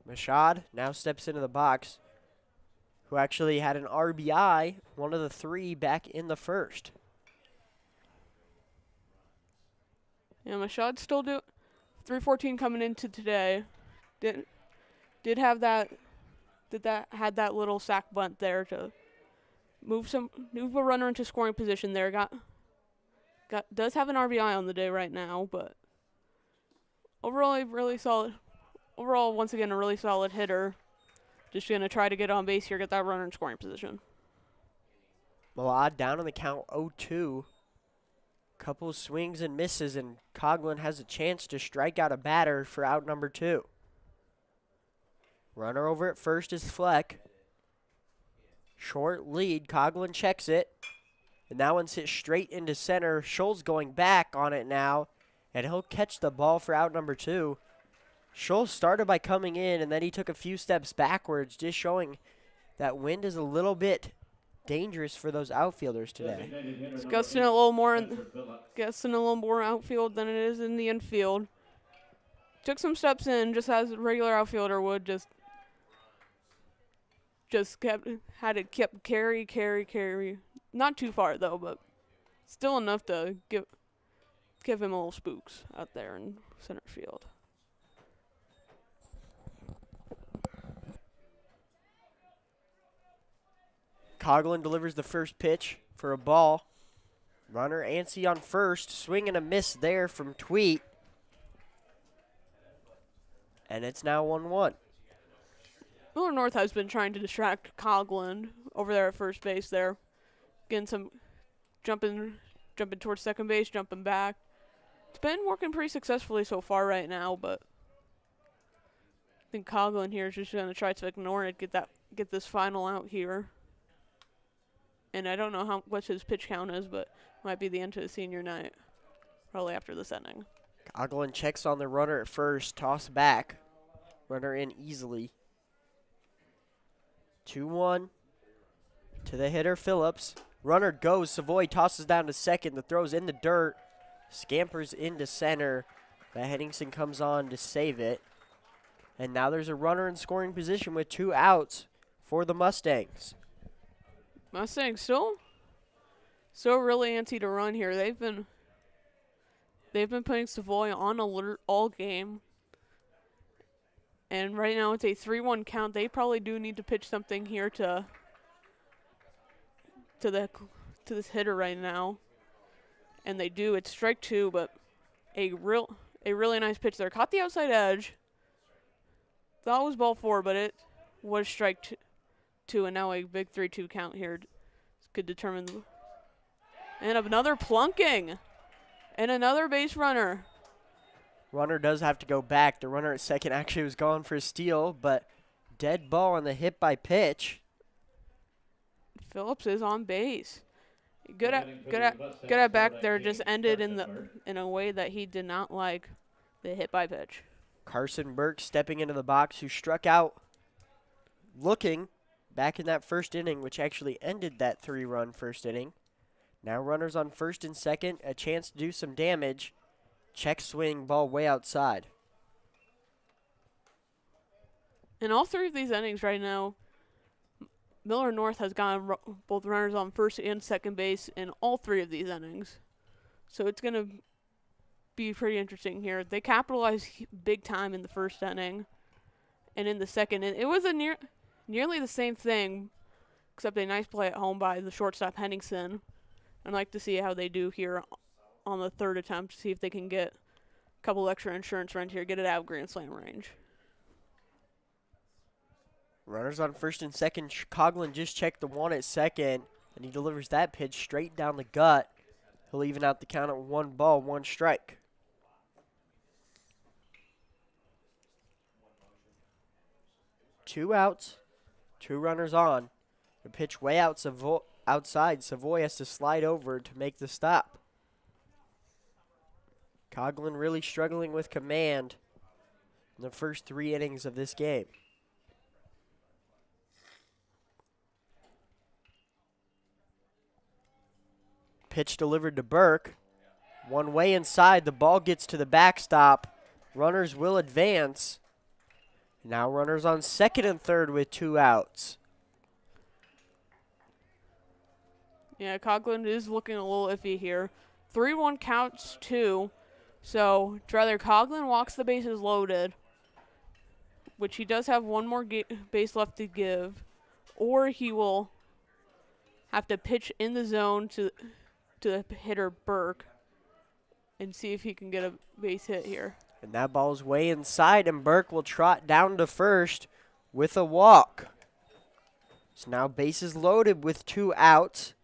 Mashad now steps into the box, who actually had an RBI, one of the 3 back in the first. Yeah, Mashad still 3.14 coming into today. Had that little sack bunt there to move a runner into scoring position there. Does have an RBI on the day right now, but overall really solid. Overall, once again, a really solid hitter. Just gonna try to get on base here, get that runner in scoring position. Millard down on the count 0-2. Couple swings and misses, and Coughlin has a chance to strike out a batter for out number 2. Runner over at first is Fleck. Short lead. Coughlin checks it. And that one's hit straight into center. Scholl's going back on it now. And he'll catch the ball for out number 2. Scholl started by coming in, and then he took a few steps backwards, just showing that wind is a little bit dangerous for those outfielders today. It's gusting a little more outfield than it is in the infield. Took some steps in, just as a regular outfielder would, kept carry. Not too far though, but still enough to give him a little spooks out there in center field. Coughlin delivers the first pitch for a ball. Runner Anstey on first. Swing and a miss there from Tweet. And it's now 1-1. Millard North has been trying to distract Coughlin over there at first base there. Getting some jumping towards second base, jumping back. It's been working pretty successfully so far right now, but I think Coughlin here is just going to try to ignore it, get this final out here. And I don't know how much his pitch count is, but might be the end of his senior night, probably after this inning. Coughlin checks on the runner at first, toss back. Runner in easily. 2-1 to the hitter, Phillips. Runner goes. Savoy tosses down to second. The throw's in the dirt. Scampers into center. But Henningsen comes on to save it. And now there's a runner in scoring position with 2 outs for the Mustangs. Mustangs still really antsy to run here. They've been putting Savoy on alert all game. And right now it's a 3-1 count. They probably do need to pitch something here to this hitter right now. And they do. It's strike 2, but a really nice pitch there. Caught the outside edge. Thought it was ball 4, but it was strike 2, and now a big 3-2 count here could determine. And another plunking, and another base runner. Runner does have to go back. The runner at second actually was going for a steal, but dead ball on the hit by pitch. Phillips is on base. Good at back there. Just ended in a way that he did not like the hit by pitch. Carson Burke stepping into the box, who struck out looking back in that first inning, which actually ended that 3-run first inning. Now runners on first and second, a chance to do some damage. Check swing, ball way outside. In all three of these innings right now, Millard North has gotten both runners on first and second base in all three of these innings. So it's going to be pretty interesting here. They capitalized big time in the first inning. And in the second, it was a nearly the same thing, except a nice play at home by the shortstop Henningsen. I'd like to see how they do here on the third attempt, see if they can get a couple extra insurance runs here, get it out of Grand Slam range. Runners on first and second. Coughlin just checked the one at second, and he delivers that pitch straight down the gut. He'll even out the count at 1 ball, 1 strike. Two outs, 2 runners on. The pitch way outside. Savoy has to slide over to make the stop. Coughlin really struggling with command in the first 3 innings of this game. Pitch delivered to Burke. One way inside. The ball gets to the backstop. Runners will advance. Now runners on second and third with 2 outs. Yeah, Coughlin is looking a little iffy here. 3-1 counts 2. So it's rather Coughlin walks the bases loaded, which he does have 1 more base left to give, or he will have to pitch in the zone to the hitter Burke and see if he can get a base hit here. And that ball's way inside, and Burke will trot down to first with a walk. So now bases loaded with 2 outs.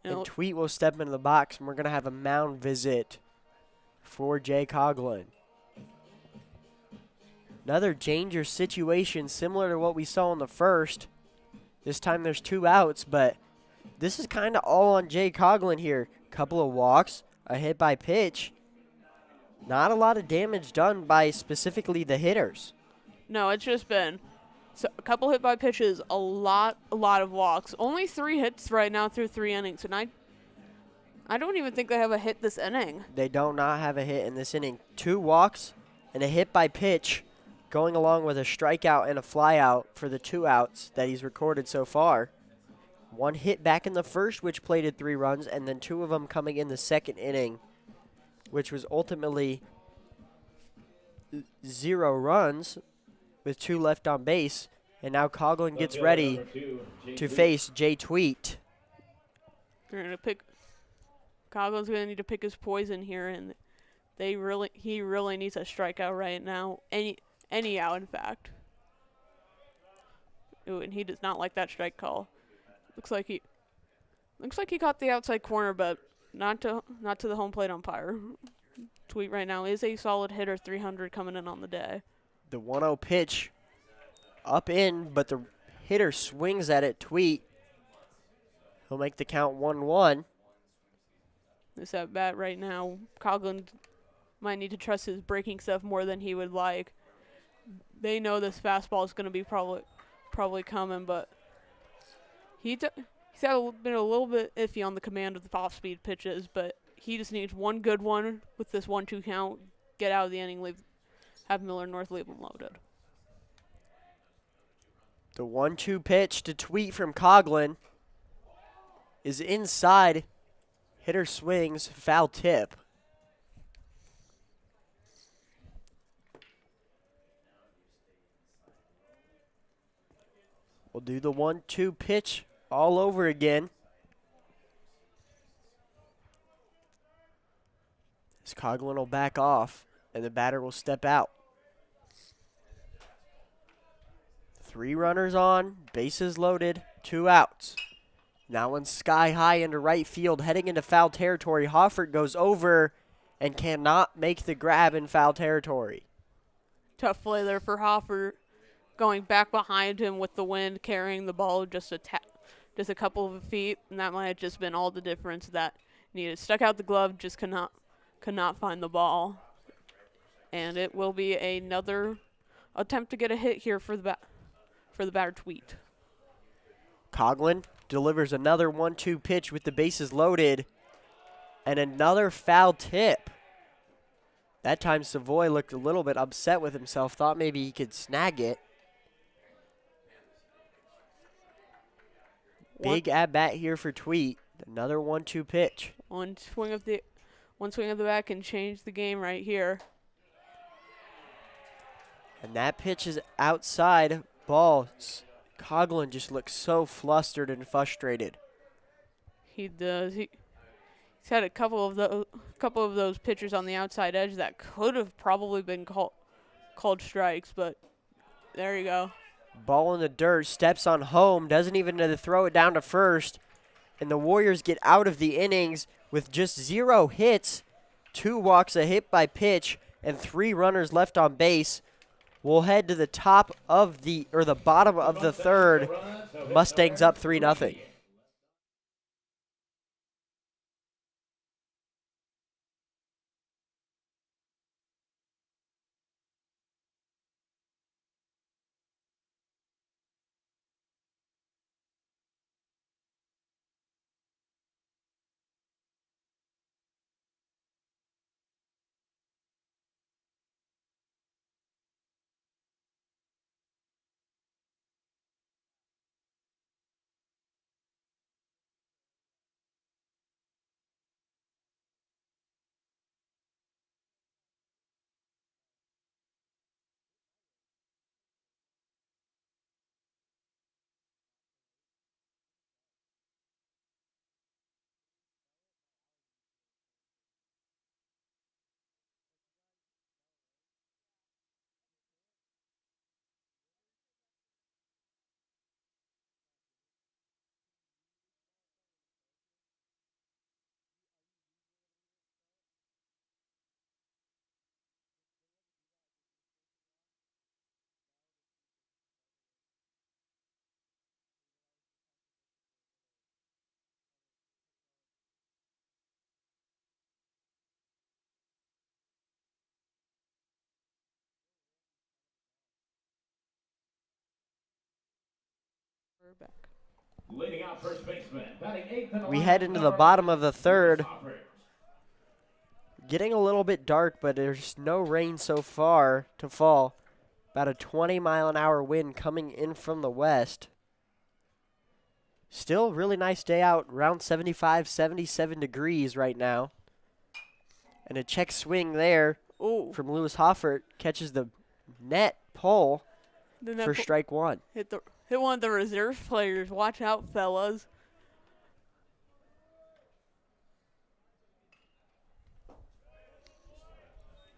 And Tweet will step into the box, and we're going to have a mound visit for Jay Coughlin. Another dangerous situation similar to what we saw in the first. This time there's 2 outs, but this is kind of all on Jay Coughlin here. Couple of walks, a hit by pitch. Not a lot of damage done by specifically the hitters. No, it's just been a couple hit by pitches, a lot of walks. Only 3 hits right now through 3 innings, and I don't even think they have a hit this inning. They do not have a hit in this inning. 2 walks and a hit by pitch, going along with a strikeout and a flyout for the 2 outs that he's recorded so far. 1 hit back in the first, which plated 3 runs, and then 2 of them coming in the second inning, which was ultimately 0 runs with 2 left on base. And now Coughlin gets ready to face Jay Tweet. Coughlin's going to need to pick his poison here, and he really needs a strikeout right now. Any out, in fact. Ooh, and he does not like that strike call. Looks like he caught the outside corner, but not to the home plate umpire. Tweet right now is a solid hitter, 300 coming in on the day. The 1-0 pitch up in, but the hitter swings at it. Tweet. He'll make the count 1-1. This at bat right now, Coughlin might need to trust his breaking stuff more than he would like. They know this fastball is going to be probably coming, but he's been a little bit iffy on the command of the off-speed pitches, but he just needs one good one with this 1-2 count, get out of the inning, have Millard North leave him loaded. The 1-2 pitch to Tweet from Coughlin is inside. Hitter swings, foul tip. We'll do the 1-2 pitch all over again. As Coughlin will back off, and the batter will step out. 3 runners on, bases loaded, 2 outs. Now one sky high into right field, heading into foul territory. Hoffert goes over, and cannot make the grab in foul territory. Tough play there for Hoffer, going back behind him with the wind, carrying the ball just a couple of feet, and that might have just been all the difference that needed. Stuck out the glove, just could not find the ball. And it will be another attempt to get a hit here for the batter Tweet. Coughlin delivers another 1-2 pitch with the bases loaded, and another foul tip. That time Savoy looked a little bit upset with himself, thought maybe he could snag it. Big at-bat here for Tweet. Another 1-2 pitch. One swing of the bat can change the game right here. And that pitch is outside. Ball. Coughlin just looks so flustered and frustrated. He does. He's had a couple of those pitchers on the outside edge that could have probably been called strikes, but there you go. Ball in the dirt, steps on home, doesn't even know to throw it down to first, and the Warriors get out of the innings with just 0 hits, 2 walks, a hit by pitch, and 3 runners left on base. We'll head to the bottom of the third. Mustangs up 3-0. Leading out first baseman, batting 8th. We head into the bottom of the third. Getting a little bit dark, but there's no rain so far to fall. About a 20-mile-an-hour wind coming in from the west. Still really nice day out, around 75, 77 degrees right now. And a check swing there from Lewis Hoffert catches the net pole for strike one. Hit one of the reserve players. Watch out, fellas.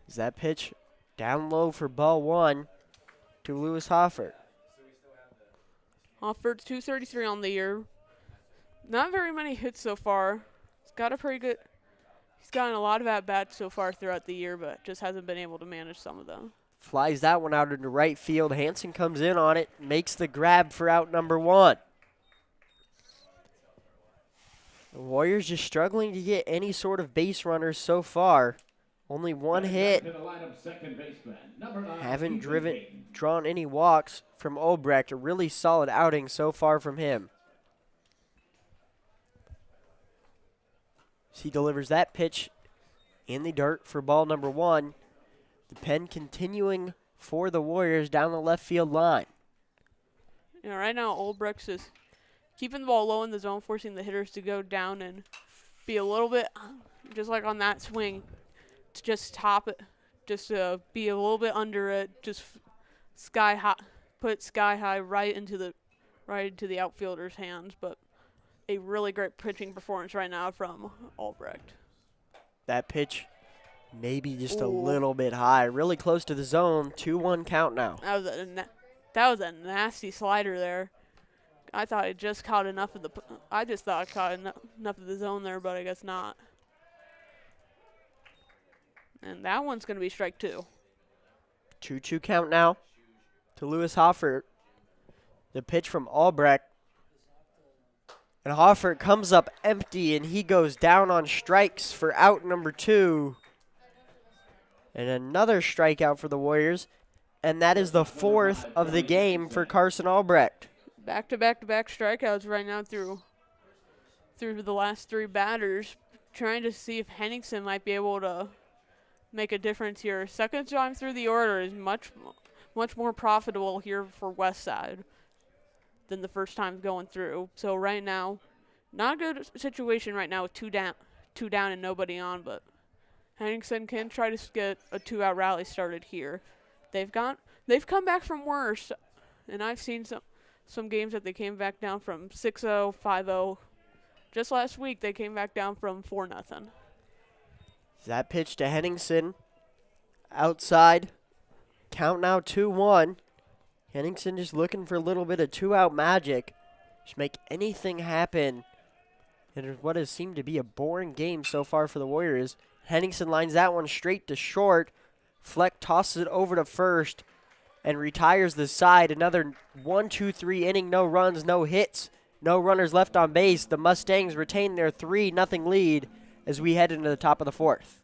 Is that pitch down low for ball one to Lewis Hoffert? Hoffert's 233 on the year. Not very many hits so far. He's gotten a lot of at-bats so far throughout the year, but just hasn't been able to manage some of them. Flies that one out into right field. Hansen comes in on it, makes the grab for out number one. The Warriors just struggling to get any sort of base runners so far. Only one hit. Haven't drawn any walks from Obrecht. A really solid outing so far from him. He delivers that pitch in the dirt for ball number one. The pen continuing for the Warriors down the left field line. Yeah, right now Olbrecht is keeping the ball low in the zone, forcing the hitters to go down and be a little bit, just like on that swing, to just top it, just be a little bit under it, just sky high, put it sky high right into the outfielder's hands. But a really great pitching performance right now from Olbrecht. That pitch maybe just a little bit high, really close to the zone. 2-1 count now. That was a nasty slider there. I thought it just caught enough of the. Enough of the zone there, but I guess not. And that one's going to be strike 2. 2-2 count now to Lewis Hoffert. The pitch from Albrecht. And Hoffert comes up empty, and he goes down on strikes for out number 2. And another strikeout for the Warriors. And that is the 4th of the game for Carson Albrecht. Back-to-back-to-back strikeouts right now through the last 3 batters. Trying to see if Henningsen might be able to make a difference here. Second time through the order is much more profitable here for Westside than the first time going through. So right now, not a good situation right now with 2 down and nobody on, but Henningsen can try to get a 2-out rally started here. They've come back from worse, and I've seen some games that they came back down from 6-0, 5-0. Just last week, they came back down from 4-0. That pitch to Henningsen. Outside. Count now 2-1. Henningsen just looking for a little bit of 2-out magic. Just make anything happen in what has seemed to be a boring game so far for the Warriors. Henningsen lines that one straight to short. Fleck tosses it over to first and retires the side. Another 1-2-3 inning, no runs, no hits, no runners left on base. The Mustangs retain their 3-0 lead as we head into the top of the 4th.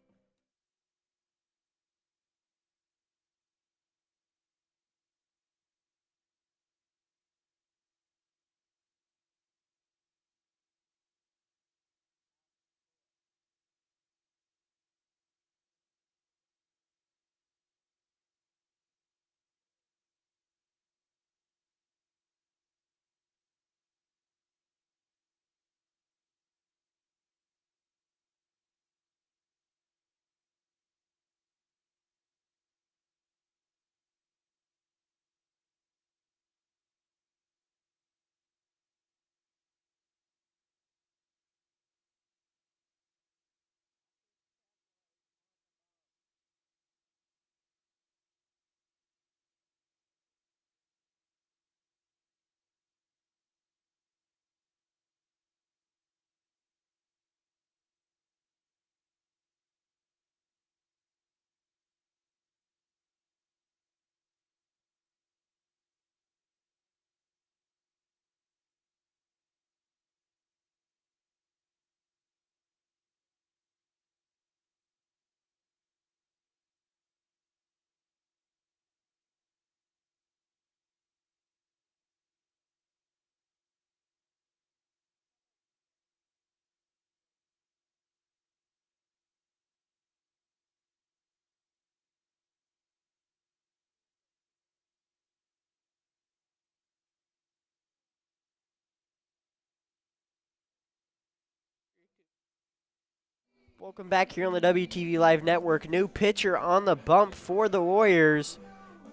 Welcome back here on the WTV Live Network. New pitcher on the bump for the Warriors.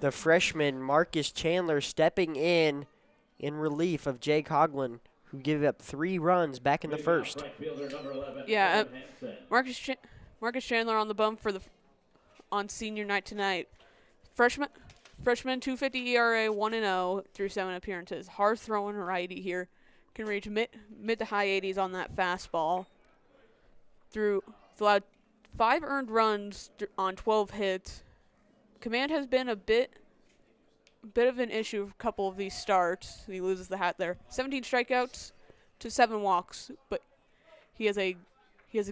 The freshman Marcus Chandler stepping in relief of Jay Coughlin, who gave up 3 runs back in the first. Yeah, Marcus Chandler on the bump on senior night tonight. Freshman 250 ERA, 1-0 through 7 appearances. Hard throwing righty here. Can reach mid to high 80s on that fastball. Allowed 5 earned runs on 12 hits. Command has been a bit of an issue for a couple of these starts. He loses the hat there. 17 strikeouts to 7 walks, but he has a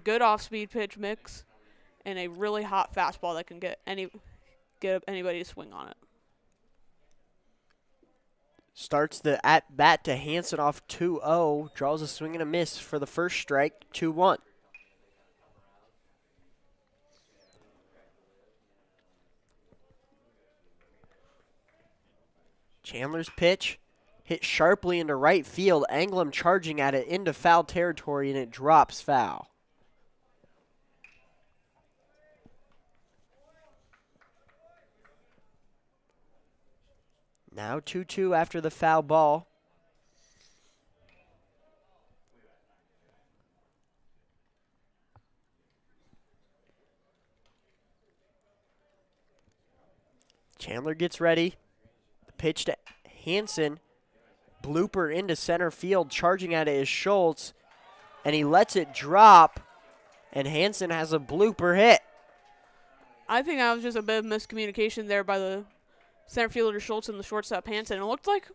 good off-speed pitch mix and a really hot fastball that can get anybody to swing on it. Starts the at-bat to Hansen off 2-0. Draws a swing and a miss for the first strike, 2-1. Chandler's pitch hit sharply into right field. Anglem charging at it into foul territory, and it drops foul. Now 2-2 after the foul ball. Chandler gets ready. Pitch to Hansen. Blooper into center field. Charging at it is Schultz. And he lets it drop. And Hansen has a blooper hit. I think that was just a bit of miscommunication there by the center fielder Schultz and the shortstop Hansen. It looked like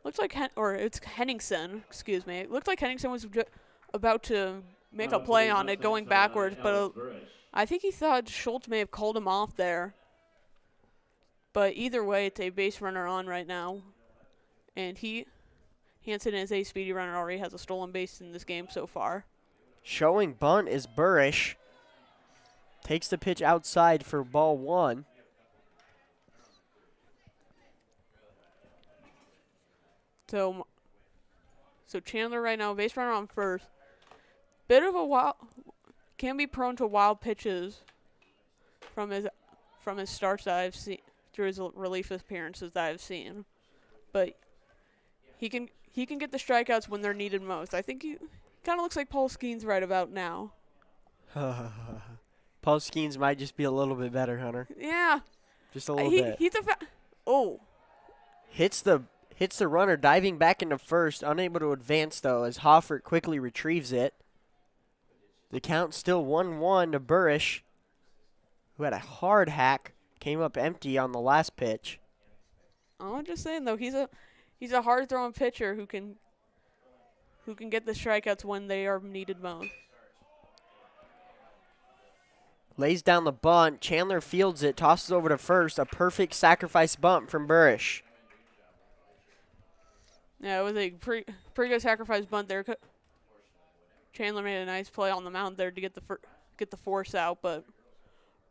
it's Henningsen, excuse me. It looked like Henningsen was about to make a play on it going backwards, but I think he thought Schultz may have called him off there. But either way, it's a base runner on right now. And Hansen is a speedy runner, already has a stolen base in this game so far. Showing bunt is Burish. Takes the pitch outside for ball 1. So Chandler right now, base runner on first. Bit of a wild, can be prone to wild pitches from his starts that I've seen through his relief appearances that I've seen, but he can get the strikeouts when they're needed most. I think he kind of looks like Paul Skeens right about now. Paul Skeens might just be a little bit better, Hunter. Yeah, just a little bit. He's Hits the runner, diving back into first, unable to advance, though, as Hoffert quickly retrieves it. The count still 1-1 to Burish, who had a hard hack, came up empty on the last pitch. I'm just saying, though, he's a hard-throwing pitcher who can get the strikeouts when they are needed most. Lays down the bunt. Chandler fields it, tosses over to first. A perfect sacrifice bunt from Burish. Yeah, it was a pretty good sacrifice bunt there. Chandler made a nice play on the mound there to get the force out, but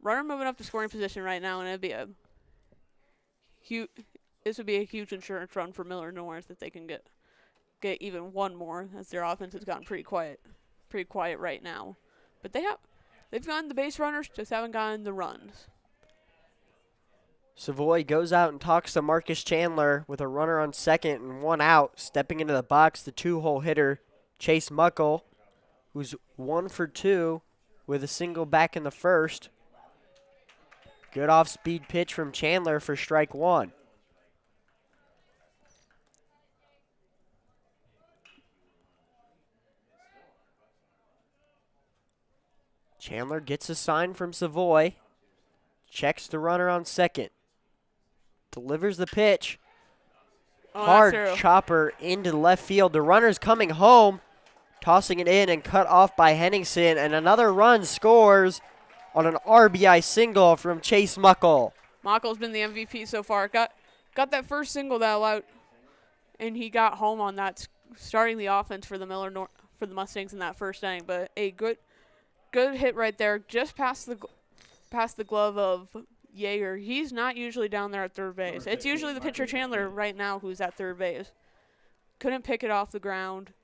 runner moving up to scoring position right now, and this would be a huge insurance run for Millard North if they can get even one more, as their offense has gotten pretty quiet right now. But they've gotten the base runners, just haven't gotten the runs. Savoy goes out and talks to Marcus Chandler with a runner on second and 1 out. Stepping into the box, the 2-hole hitter, Chase Muckle, who's 1 for 2 with a single back in the first. Good off-speed pitch from Chandler for strike 1. Chandler gets a sign from Savoy. Checks the runner on second. Delivers the pitch. Hard chopper into left field. The runner's coming home. Tossing it in and cut off by Henningsen. And another run scores on an RBI single from Chase Muckle. Muckle's been the MVP so far. Got that first single that allowed, and he got home on that, starting the offense for the for the Mustangs in that first inning. But a good hit right there, just past the glove of Yeager. He's not usually down there at third base. It's usually the pitcher Chandler right now who's at third base. Couldn't pick it off the ground,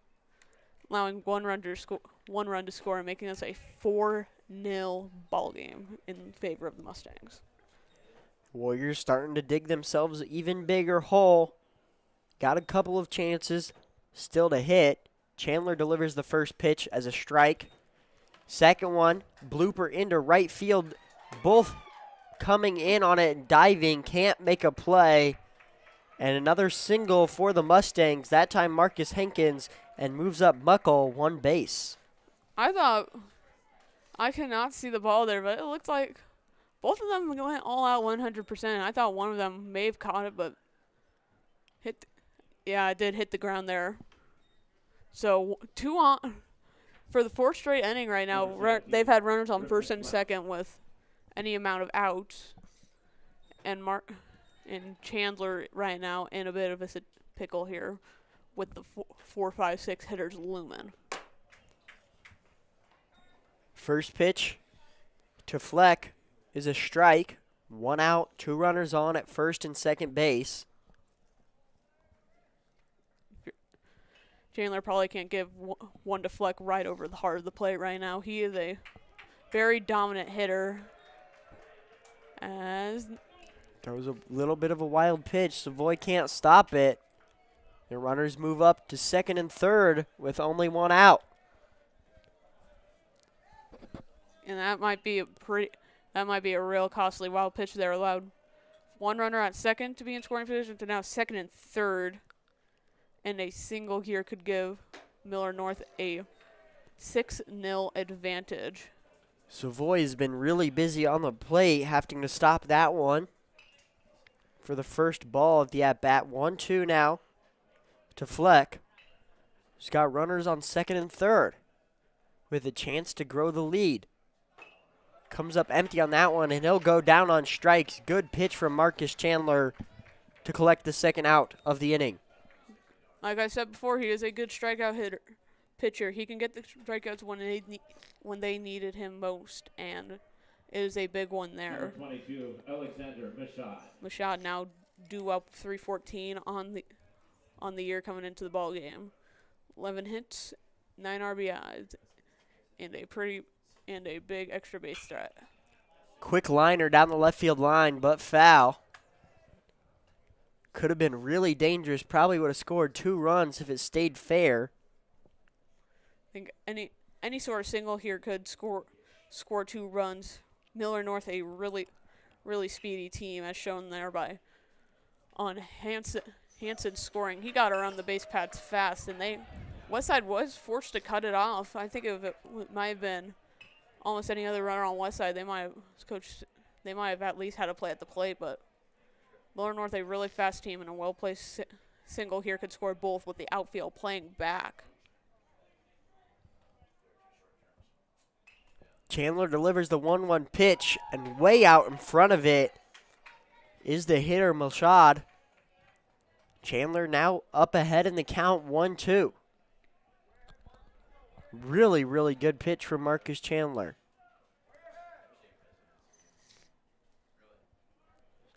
allowing one run to score and making this a 4-0 ball game in favor of the Mustangs. Warriors starting to dig themselves an even bigger hole. Got a couple of chances still to hit. Chandler delivers the first pitch as a strike. Second one, blooper into right field. Both coming in on it and diving, can't make a play. And another single for the Mustangs, that time Marcus Hankins, and moves up Muckle 1 base. I cannot see the ball there, but it looked like both of them went all out 100%. I thought one of them may have caught it, but it did hit the ground there. So 2 on for the 4th straight inning right now. They've had runners on first and second with any amount of outs, and Chandler right now in a bit of a pickle here with the 4, 5, 6 hitters looming. First pitch to Fleck is a strike. 1 out, 2 runners on at first and second base. Chandler probably can't give one to Fleck right over the heart of the plate right now. He is a very dominant hitter. There was a little bit of a wild pitch. Savoy can't stop it. The runners move up to second and third with only 1 out. And that might be a real costly wild pitch there. Allowed 1 runner at second to be in scoring position to now second and third. And a single here could give Millard North a 6-0 advantage. Savoy has been really busy on the plate, having to stop that one for the first ball of the at-bat. 1-2 now to Fleck. He's got runners on second and third with a chance to grow the lead. Comes up empty on that one, and he'll go down on strikes. Good pitch from Marcus Chandler to collect the second out of the inning. Like I said before, he is a good strikeout pitcher. He can get the strikeouts when they needed him most, and it is a big one there. Number 22, Alexander Mashad. Mashad now due up 314 on the year coming into the ball game. 11 hits, 9 RBIs, and a big extra base threat. Quick liner down the left field line, but foul. Could have been really dangerous. Probably would have scored 2 runs if it stayed fair. I think any sort of single here could score 2 runs. Millard North, a really speedy team, as shown there on Hansen scoring. He got around the base paths fast, and Westside was forced to cut it off. I think if it might have been almost any other runner on Westside, they might have at least had a play at the plate, but Millard North, a really fast team, and a well-placed single here could score both with the outfield playing back. Chandler delivers the 1-1 pitch, and way out in front of it is the hitter, Milshad. Chandler now up ahead in the count, 1-2. Really good pitch from Marcus Chandler.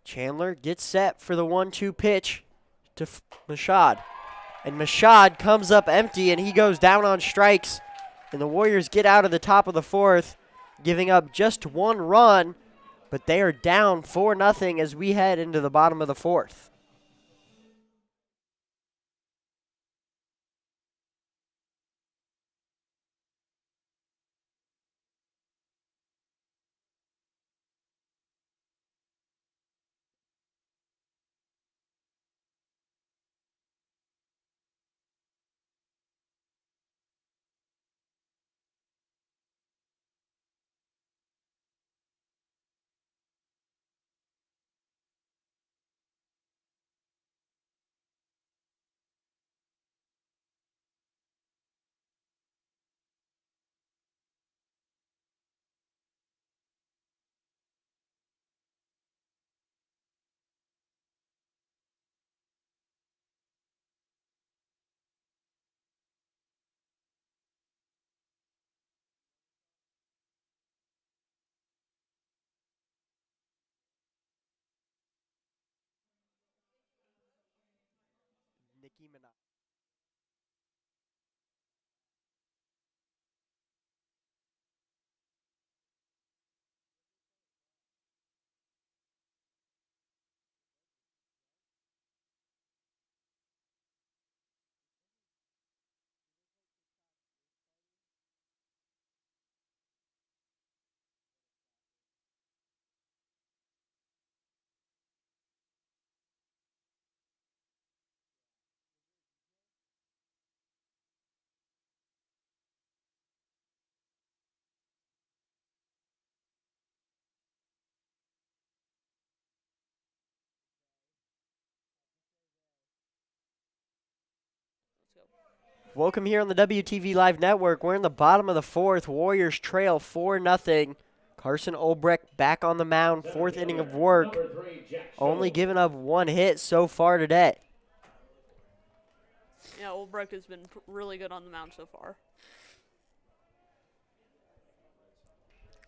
Chandler gets set for the 1-2 pitch to Mashad. And Mashad comes up empty, and he goes down on strikes. And the Warriors get out of the top of the fourth, giving up just 1 run, but they are down 4-0 as we head into the bottom of the fourth. Welcome here on the WTV Live Network. We're in the bottom of the fourth. Warriors trail 4-0. Carson Olbrecht back on the mound, 4th inning of work. Only giving up 1 hit so far today. Yeah, Olbrecht has been really good on the mound so far.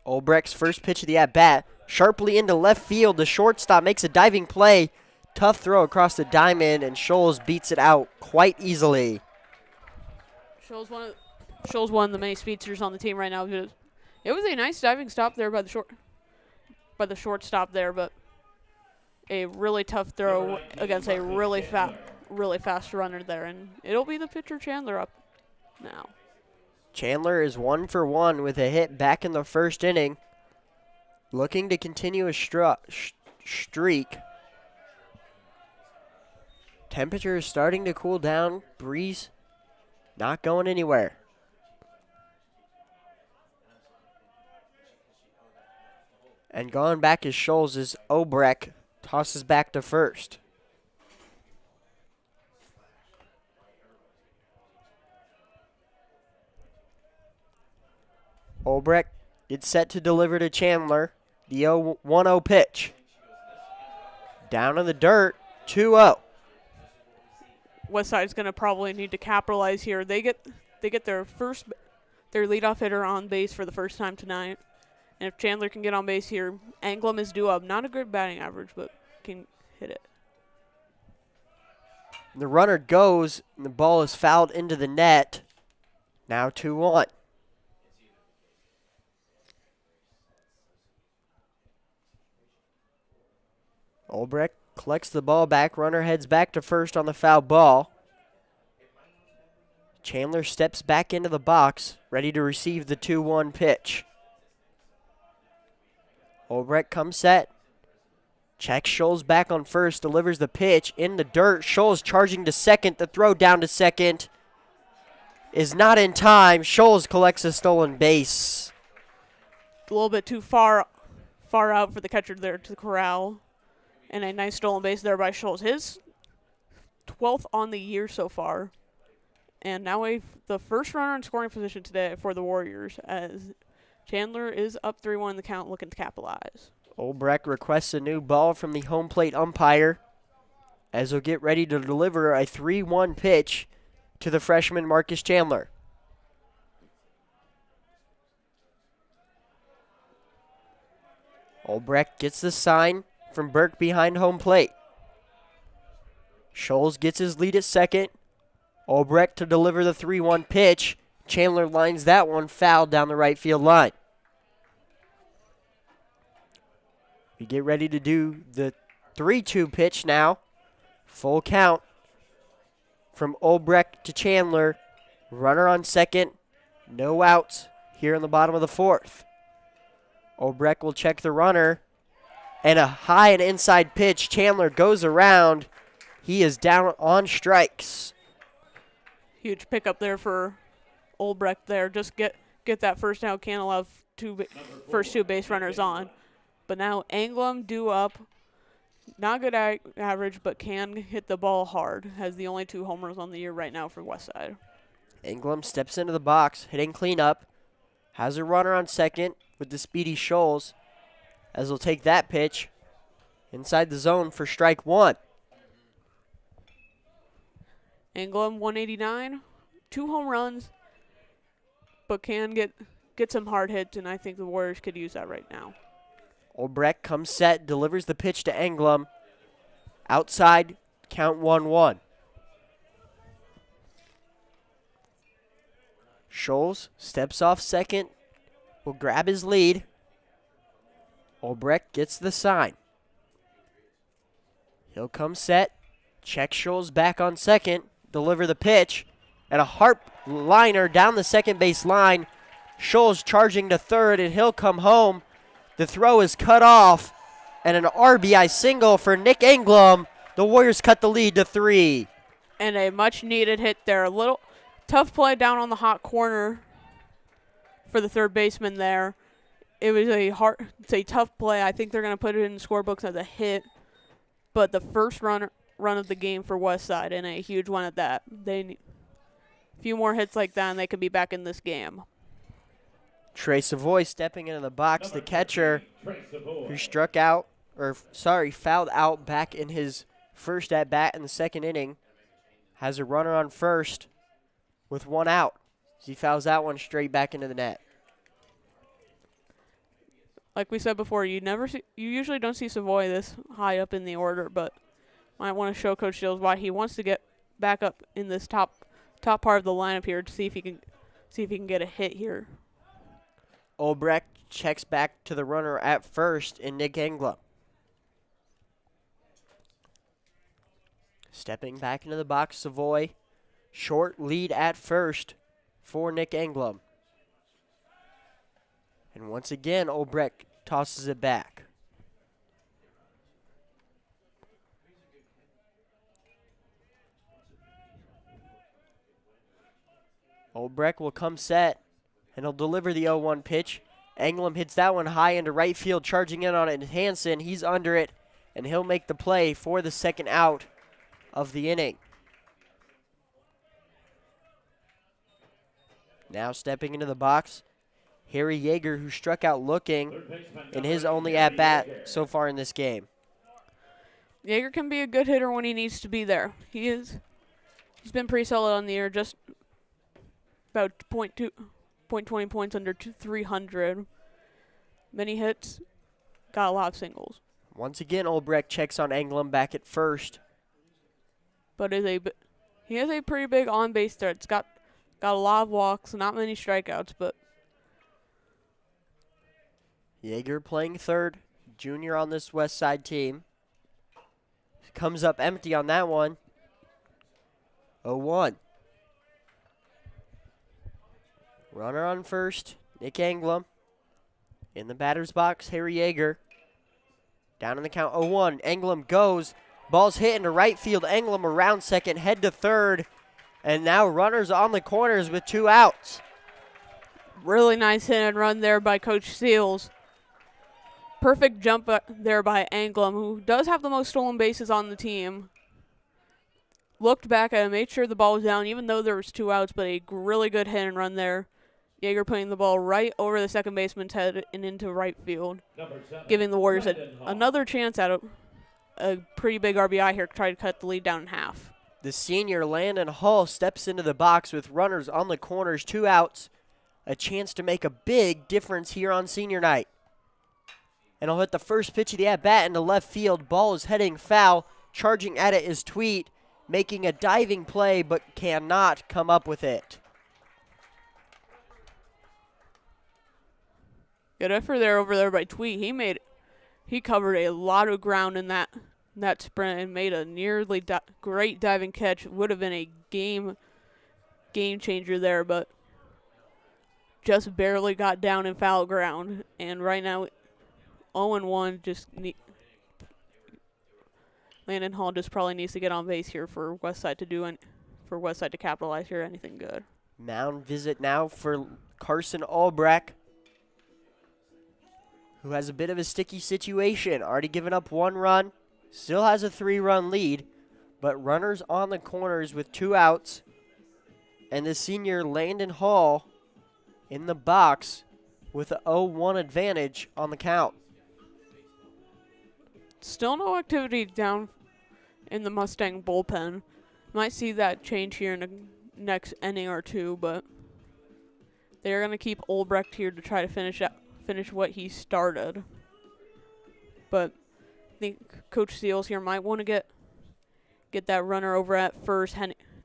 Olbrecht's first pitch of the at-bat. Sharply into left field. The shortstop makes a diving play. Tough throw across the diamond, and Scholes beats it out quite easily. Scholes one of the many speedsters on the team right now. It was a nice diving stop there by the shortstop there, but a really tough throw against a really fast runner there, and it'll be the pitcher Chandler up now. Chandler is 1 for 1 with a hit back in the first inning, looking to continue a streak. Temperature is starting to cool down. Breeze not going anywhere. And going back is Scholes as Obrecht tosses back to first. Obrecht gets set to deliver to Chandler. The 1-0 pitch. Down in the dirt, 2-0. Westside's going to probably need to capitalize here. They get their leadoff hitter on base for the first time tonight. And if Chandler can get on base here, Anglem is due up. Not a good batting average, but can hit it. The runner goes, and the ball is fouled into the net. Now 2-1. Obrecht collects the ball back. Runner heads back to first on the foul ball. Chandler steps back into the box, ready to receive the 2-1 pitch. Obrecht comes set. Checks Scholes back on first, delivers the pitch in the dirt. Scholes charging to second. The throw down to second is not in time. Scholes collects a stolen base. A little bit too far out for the catcher there to corral. And a nice stolen base there by Scholes. His 12th on the year so far. And now the first runner in scoring position today for the Warriors as Chandler is up 3-1 in the count, looking to capitalize. Obrecht requests a new ball from the home plate umpire as he'll get ready to deliver a 3-1 pitch to the freshman Marcus Chandler. Obrecht gets the sign from Burke behind home plate. Scholes gets his lead at second. Obrecht to deliver the 3-1 pitch. Chandler lines that one foul down the right field line. We get ready to do the 3-2 pitch now. Full count from Obrecht to Chandler. Runner on second. No outs here in the bottom of the fourth. Obrecht will check the runner. And a high and inside pitch. Chandler goes around. He is down on strikes. Huge pickup there for Obrecht there. Just get that first out. Can't allow first two base runners on. But now Anglem due up. Not good average, but can hit the ball hard. Has the only 2 homers on the year right now for Westside. Anglem steps into the box, hitting cleanup. Has a runner on second with the speedy Scholes, as he'll take that pitch inside the zone for strike 1. Anglem 189, 2 home runs, but can get some hard hits, and I think the Warriors could use that right now. Obrecht comes set, delivers the pitch to Anglem. Outside, count 1-1. Scholes steps off second, will grab his lead. Obrecht gets the sign. He'll come set, check Scholes back on second, deliver the pitch, and a harp liner down the second base line. Scholes charging to third, and he'll come home. The throw is cut off, and an RBI single for Nick Anglem. The Warriors cut the lead to 3. And a much-needed hit there. A little tough play down on the hot corner for the third baseman there. It was it's a tough play. I think they're going to put it in the scorebooks as a hit. But the first run of the game for Westside, and a huge one at that. They need a few more hits like that, and they could be back in this game. Trey Savoy stepping into the box, the catcher who fouled out back in his first at bat in the second inning, has a runner on first with 1 out. He fouls that one straight back into the net. Like we said before, you usually don't see Savoy this high up in the order, but might want to show Coach Shields why he wants to get back up in this top part of the lineup here to see if he can get a hit here. Obrecht checks back to the runner at first in Nick Anglem. Stepping back into the box, Savoy. Short lead at first for Nick Anglem. And once again, Obrecht tosses it back. Obrecht will come set, and he'll deliver the 0-1 pitch Anglem hits that one high into right field, charging in on it. Hansen, he's under it, and he'll make the play for the second out of the inning. Now stepping into the box, Harry Yeager, who struck out looking in his only at-bat so far in this game. Yeager can be a good hitter when he needs to be there. He's been pretty solid on the year, just about .20 points under 300. Many hits, got a lot of singles. Once again, Olbrecht checks on Anglem back at first. But he has a pretty big on-base threat. It's got a lot of walks, not many strikeouts, but Yeager playing third, junior on this Westside team. Comes up empty on that one. 0-1. Runner on first, Nick Anglem. In the batter's box, Harry Yeager. Down in the count, 0-1. Anglem goes. Ball's hit into right field. Anglem around second, head to third. And now runners on the corners with 2 outs. Really nice hit and run there by Coach Seals. Perfect jump there by Anglem, who does have the most stolen bases on the team. Looked back at it, made sure the ball was down, even though there was 2 outs, but a really good hit and run there. Yeager putting the ball right over the second baseman's head and into right field, giving the Warriors another chance at a pretty big RBI here to try to cut the lead down in half. The senior Landon Hall steps into the box with runners on the corners, 2 outs. A chance to make a big difference here on senior night. And he'll hit the first pitch of the at-bat into left field. Ball is heading foul. Charging at it is Tweet, making a diving play but cannot come up with it. Good effort there over there by Tweet. He covered a lot of ground in that sprint and made a nearly great diving catch. Would have been a game changer there, but just barely got down in foul ground. And right now, 0-1. Landon Hall just probably needs to get on base here for Westside to capitalize here. Anything good. Mound visit now for Carson Albrecht, who has a bit of a sticky situation. Already given up 1 run, still has a 3-run lead, but runners on the corners with 2 outs, and the senior Landon Hall in the box with a 0-1 advantage on the count. Still no activity down in the Mustang bullpen. Might see that change here in the next inning or 2, but they're going to keep Olbrecht here to try to finish what he started. But I think Coach Seals here might want to get that runner over at first.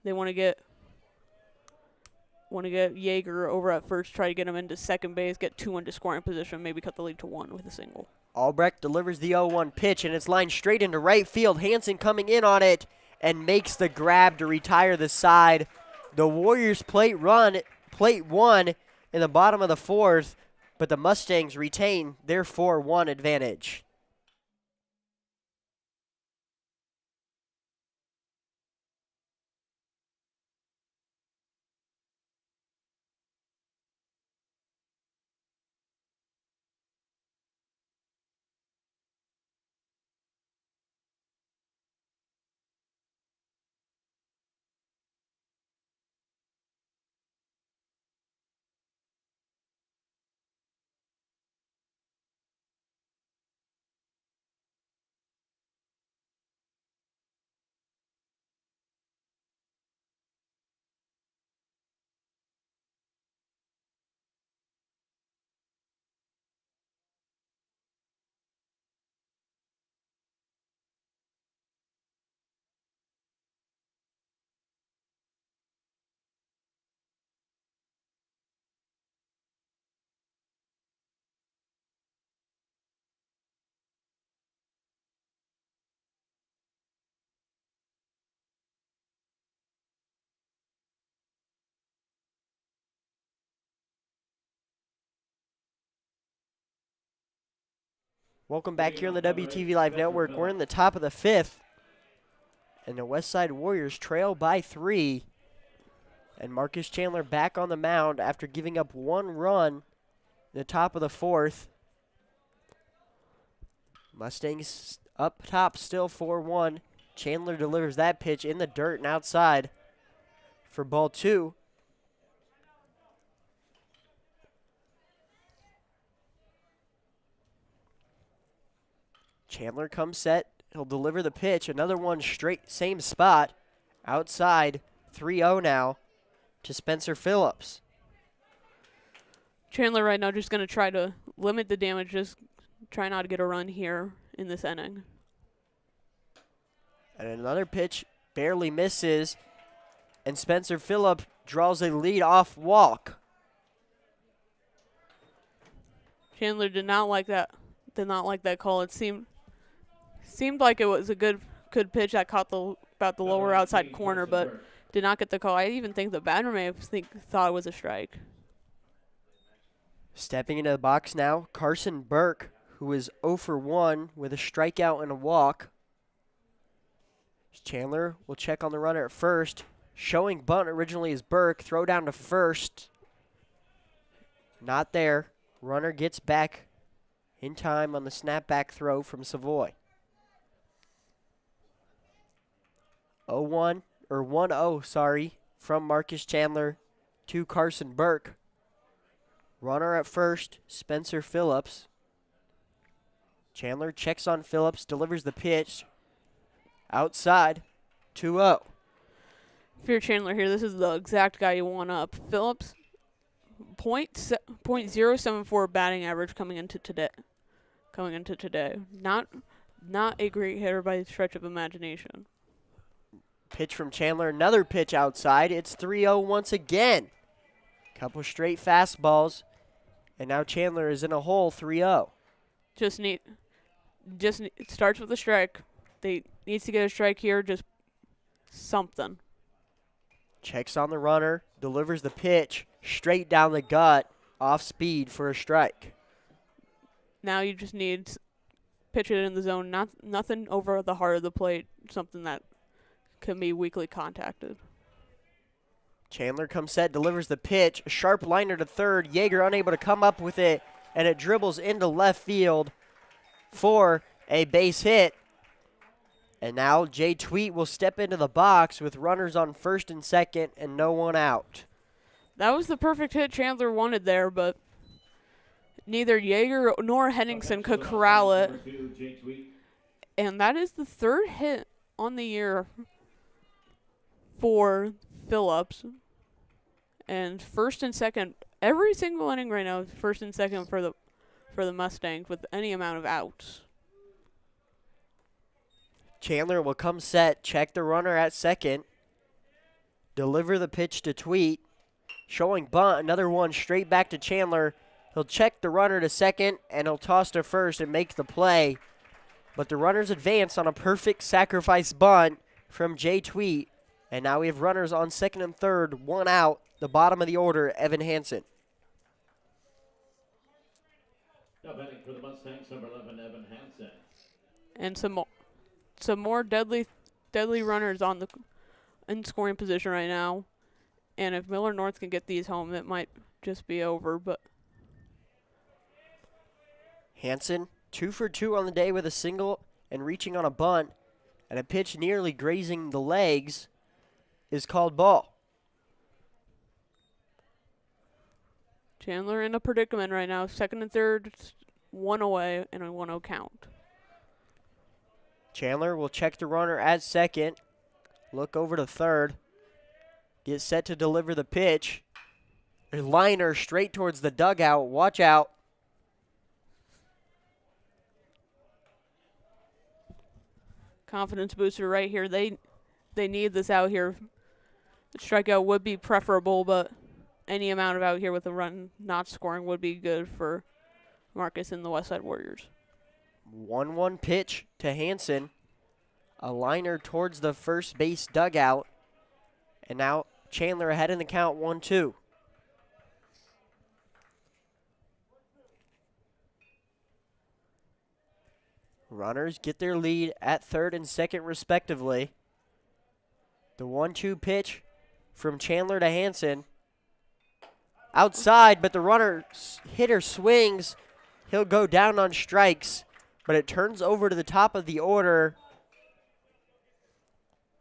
They want to get Yeager over at first, try to get him into second base, get 2 into scoring position, maybe cut the lead to 1 with a single. Albrecht delivers the 0-1 pitch, and it's lined straight into right field. Hansen coming in on it and makes the grab to retire the side. The Warriors plate 1 in the bottom of the 4th, but the Mustangs retain their 4-1 advantage. Welcome back here on the WTV Live Network. We're in the top of the 5th, and the Westside Warriors trail by 3. And Marcus Chandler back on the mound after giving up 1 run the top of the fourth. Mustangs up top still 4-1. Chandler delivers that pitch in the dirt and outside for ball 2. Chandler comes set. He'll deliver the pitch. Another one straight, same spot. Outside, 3-0 now to Spencer Phillips. Chandler right now just going to try to limit the damage, just try not to get a run here in this inning. And another pitch barely misses, and Spencer Phillips draws a lead-off walk. Chandler did not like that. Did not like that call. It seemed like it was a good pitch that caught about the lower outside corner, but did not get the call. I even think the batter may have thought it was a strike. Stepping into the box now, Carson Burke, who is 0 for 1 with a strikeout and a walk. Chandler will check on the runner at first. Showing bunt originally is Burke. Throw down to first. Not there. Runner gets back in time on the snapback throw from Savoy. 1-0, from Marcus Chandler to Carson Burke. Runner at first, Spencer Phillips. Chandler checks on Phillips, delivers the pitch. Outside, 2-0. If you're Chandler here, this is the exact guy you want up. Phillips, .074 batting average coming into today. Not a great hitter by the stretch of imagination. Pitch from Chandler, another pitch outside. It's 3-0 once again. Couple straight fastballs, and now Chandler is in a hole, 3-0. It starts with a strike. They needs to get a strike here, just something. Checks on the runner, delivers the pitch straight down the gut, off speed for a strike. Now you just need pitch it in the zone, nothing over the heart of the plate, something that can be weakly contacted. Chandler comes set, delivers the pitch, a sharp liner to third. Yeager unable to come up with it, and it dribbles into left field for a base hit. And now Jay Tweet will step into the box with runners on first and second and no one out. That was the perfect hit Chandler wanted there, but neither Yeager nor Henningsen could corral it. And that is the third hit on the year for Phillips. And first and second, every single inning right now, first and second for the Mustangs with any amount of outs. Chandler will come set, check the runner at second, deliver the pitch to Tweet. Showing bunt, another one straight back to Chandler. He'll check the runner to second, and he'll toss to first and make the play. But the runners advance on a perfect sacrifice bunt from Jay Tweet. And now we have runners on second and third, one out. The bottom of the order, Evan Hansen. Now batting for the Mustangs, number 11, Evan Hansen. And some more deadly runners in scoring position right now. And if Millard North can get these home, it might just be over. But Hansen, 2 for 2 on the day with a single and reaching on a bunt, and a pitch nearly grazing the legs is called ball. Chandler in a predicament right now. Second and third, one away, and a 1-0 count. Chandler will check the runner at second, look over to third, get set to deliver the pitch. A liner straight towards the dugout. Watch out. Confidence booster right here. They need this out here. The strikeout would be preferable, but any amount of out here with a run not scoring would be good for Marcus and the Westside Warriors. 1-1 pitch to Hansen. A liner towards the first base dugout. And now Chandler ahead in the count, 1-2. Runners get their lead at third and second respectively. The 1-2 pitch from Chandler to Hansen. outside, but the hitter swings. He'll go down on strikes, but it turns over to the top of the order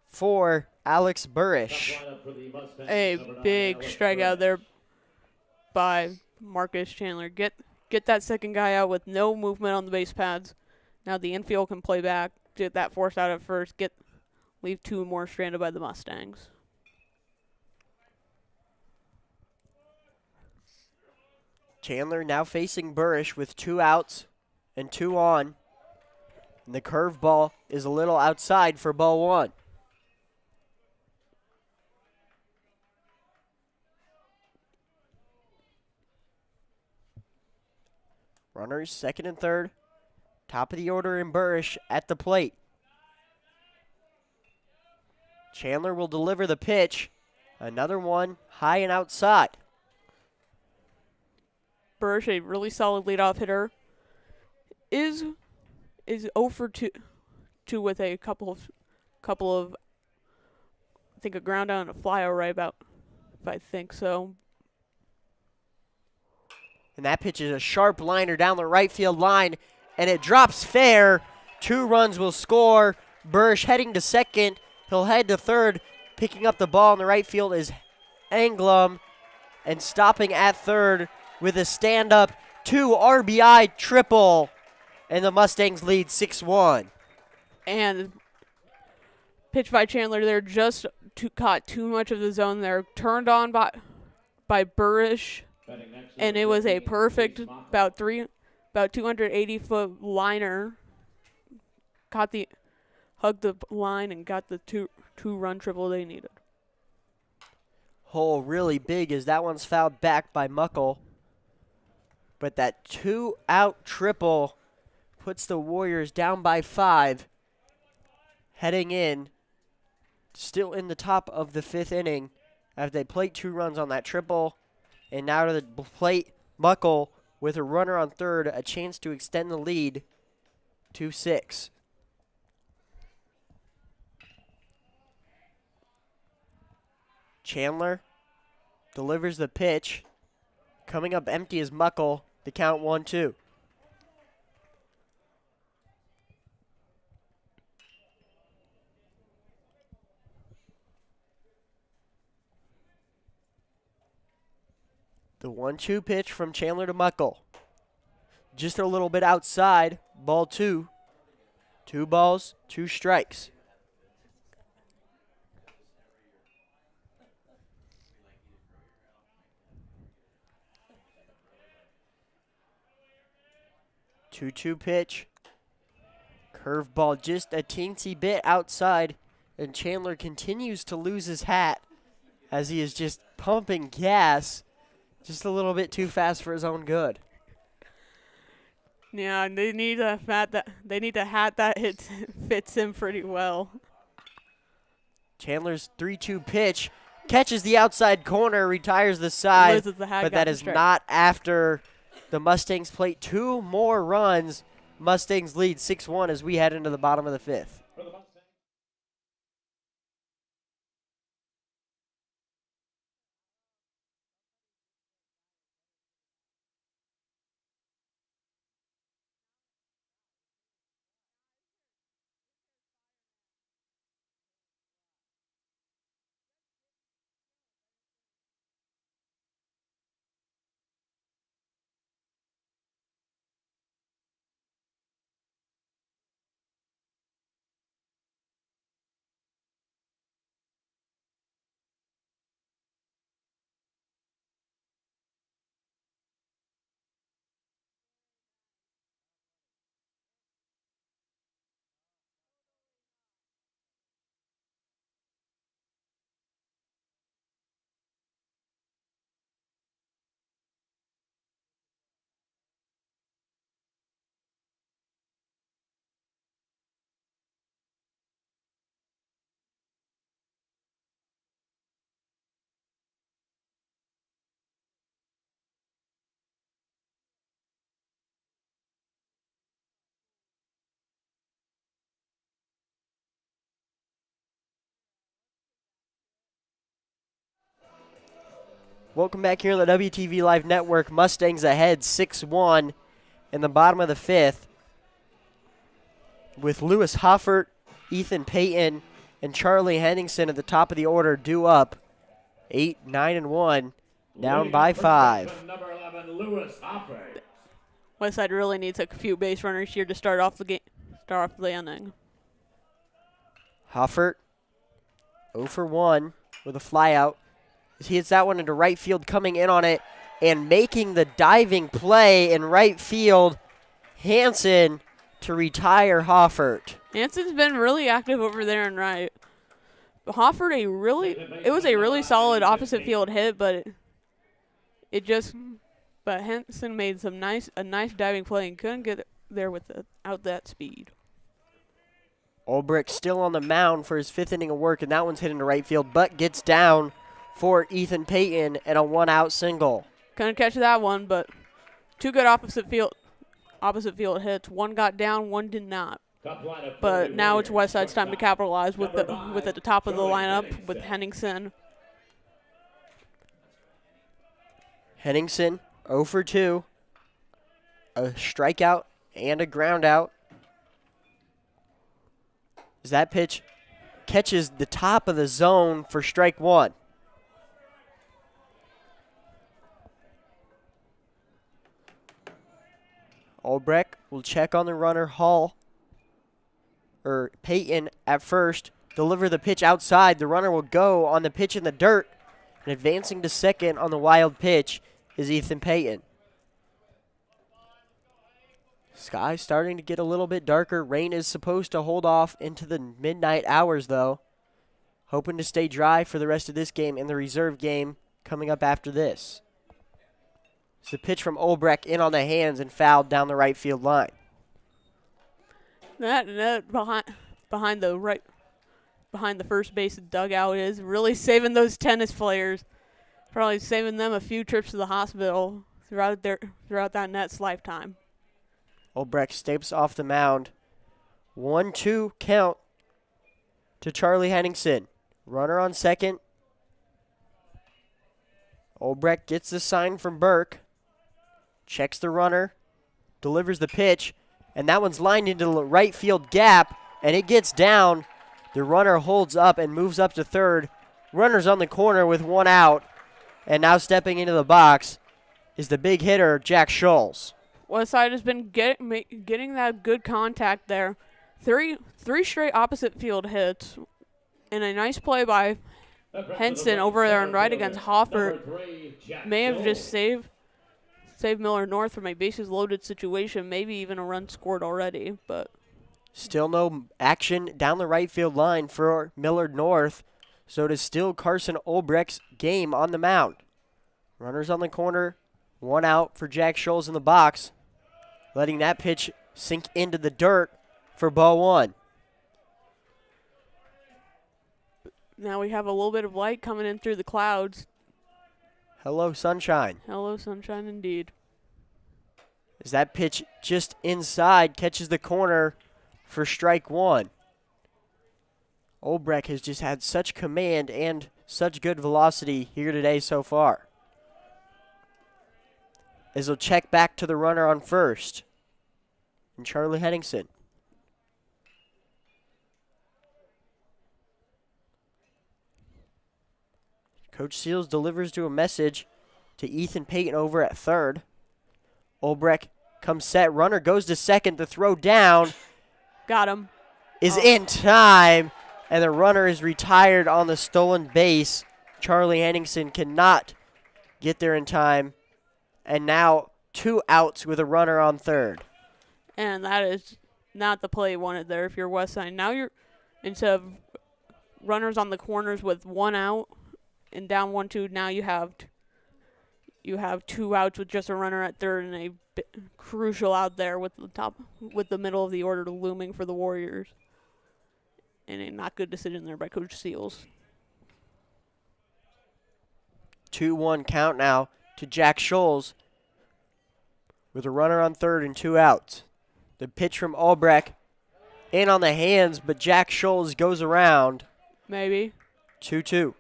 for Alex Burrish. A big strikeout there by Marcus Chandler. Get that second guy out with no movement on the base paths. Now the infield can play back. Get that force out at first. Leave 2 more stranded by the Mustangs. Chandler now facing Burrish with 2 outs and 2 on. And the curveball is a little outside for ball 1. Runners second and third. Top of the order in Burrish at the plate. Chandler will deliver the pitch. Another one high and outside. Burrish, a really solid leadoff hitter, is 0 for 2 with a couple of I think a ground out and a fly out right about, if I think so. And that pitch is a sharp liner down the right field line, and it drops fair. 2 runs will score. Burrish heading to second. He'll head to third. Picking up the ball in the right field is Anglum, and stopping at third with a stand-up 2 RBI triple. And the Mustangs lead 6-1. And pitch by Chandler there, just caught too much of the zone there. Turned on by Burrish, and it was a perfect about 280-foot liner. Hugged the line and got the two-run triple they needed. Hole really big as that one's fouled back by Muckle. But that 2-out triple puts the Warriors down by 5. Heading in, still in the top of the 5th inning, after they plate 2 runs on that triple. And now to the plate, Muckle with a runner on third, a chance to extend the lead to 6. Chandler delivers the pitch. Coming up empty is Muckle. The count 1-2. The 1-2 pitch from Chandler to Muckle. Just a little bit outside. Ball 2. 2 balls, 2 strikes. Two-two pitch. Curveball just a teensy bit outside. And Chandler continues to lose his hat as he is just pumping gas. Just a little bit too fast for his own good. Yeah, they need a hat that fits him pretty well. Chandler's 3-2 pitch catches the outside corner, retires the side, but that is not after the Mustangs plate 2 more runs. Mustangs lead 6-1 as we head into the bottom of the 5th. Welcome back here on the WTV Live Network. Mustangs ahead 6-1 in the bottom of the 5th with Lewis Hoffert, Ethan Payton, and Charlie Henningsen at the top of the order due up 8, 9, and 1, down by 5. Number 11, Lewis Hoffert. Westside really needs a few base runners here to start off the game, start off the inning. Hoffert 0 for 1 with a flyout. He hits that one into right field, coming in on it and making the diving play in right field. Hansen to retire Hoffert. Hansen's been really active over there in right. Hoffert it was a really solid opposite field hit, but but Hansen made a nice diving play and couldn't get there without that speed. Olbrich still on the mound for his 5th inning of work, and that one's hit into right field, but gets down for Ethan Payton and a 1-out single. Couldn't catch that one, but two good opposite field hits. One got down, one did not. But now it's Westside's time to capitalize with at the top of the lineup with Henningsen. Henningsen 0 for 2, a strikeout and a ground out. As that pitch catches the top of the zone for strike 1. Olbrich will check on the runner, Payton at first, deliver the pitch outside. The runner will go on the pitch in the dirt, and advancing to second on the wild pitch is Ethan Payton. Sky starting to get a little bit darker. Rain is supposed to hold off into the midnight hours, though. Hoping to stay dry for the rest of this game and the reserve game coming up after this. It's the pitch from Olbrich in on the hands and fouled down the right field line. That behind the first base dugout is really saving those tennis players. Probably saving them a few trips to the hospital throughout that net's lifetime. Olbrich steps off the mound. 1-2 count to Charlie Henningsen. Runner on second. Olbrich gets the sign from Burke. Checks the runner. Delivers the pitch. And that one's lined into the right field gap. And it gets down. The runner holds up and moves up to third. Runner's on the corner with 1 out. And now stepping into the box is the big hitter, Jack Scholes. Westside has been getting that good contact there. Three straight opposite field hits. And a nice play by Henson over there and right against Hoffert. May have just saved Millard North from a bases loaded situation, maybe even a run scored already. But still no action down the right field line for Millard North. So it is still Carson Olbrich's game on the mound. Runners on the corner, 1 out for Jack Scholes in the box. Letting that pitch sink into the dirt for ball 1. Now we have a little bit of light coming in through the clouds. Hello, sunshine. Hello, sunshine indeed. As that pitch just inside catches the corner for strike 1. Olbrich has just had such command and such good velocity here today so far. As he'll check back to the runner on first. And Charlie Henningsen. Coach Seals delivers to a message to Ethan Payton over at third. Olbrich comes set. Runner goes to second. The throw down. Got him. Is in time. And the runner is retired on the stolen base. Charlie Henningsen cannot get there in time. And now 2 outs with a runner on third. And that is not the play you wanted there if you're Westside. Now you're, instead of runners on the corners with 1 out and down 1-2, now you have 2 outs with just a runner at third and a crucial out there with the middle of the order looming for the Warriors. And a not good decision there by Coach Seals. 2-1 count now to Jack Scholes with a runner on third and 2 outs. The pitch from Olbrich in on the hands, but Jack Scholes goes around. Maybe. 2-2.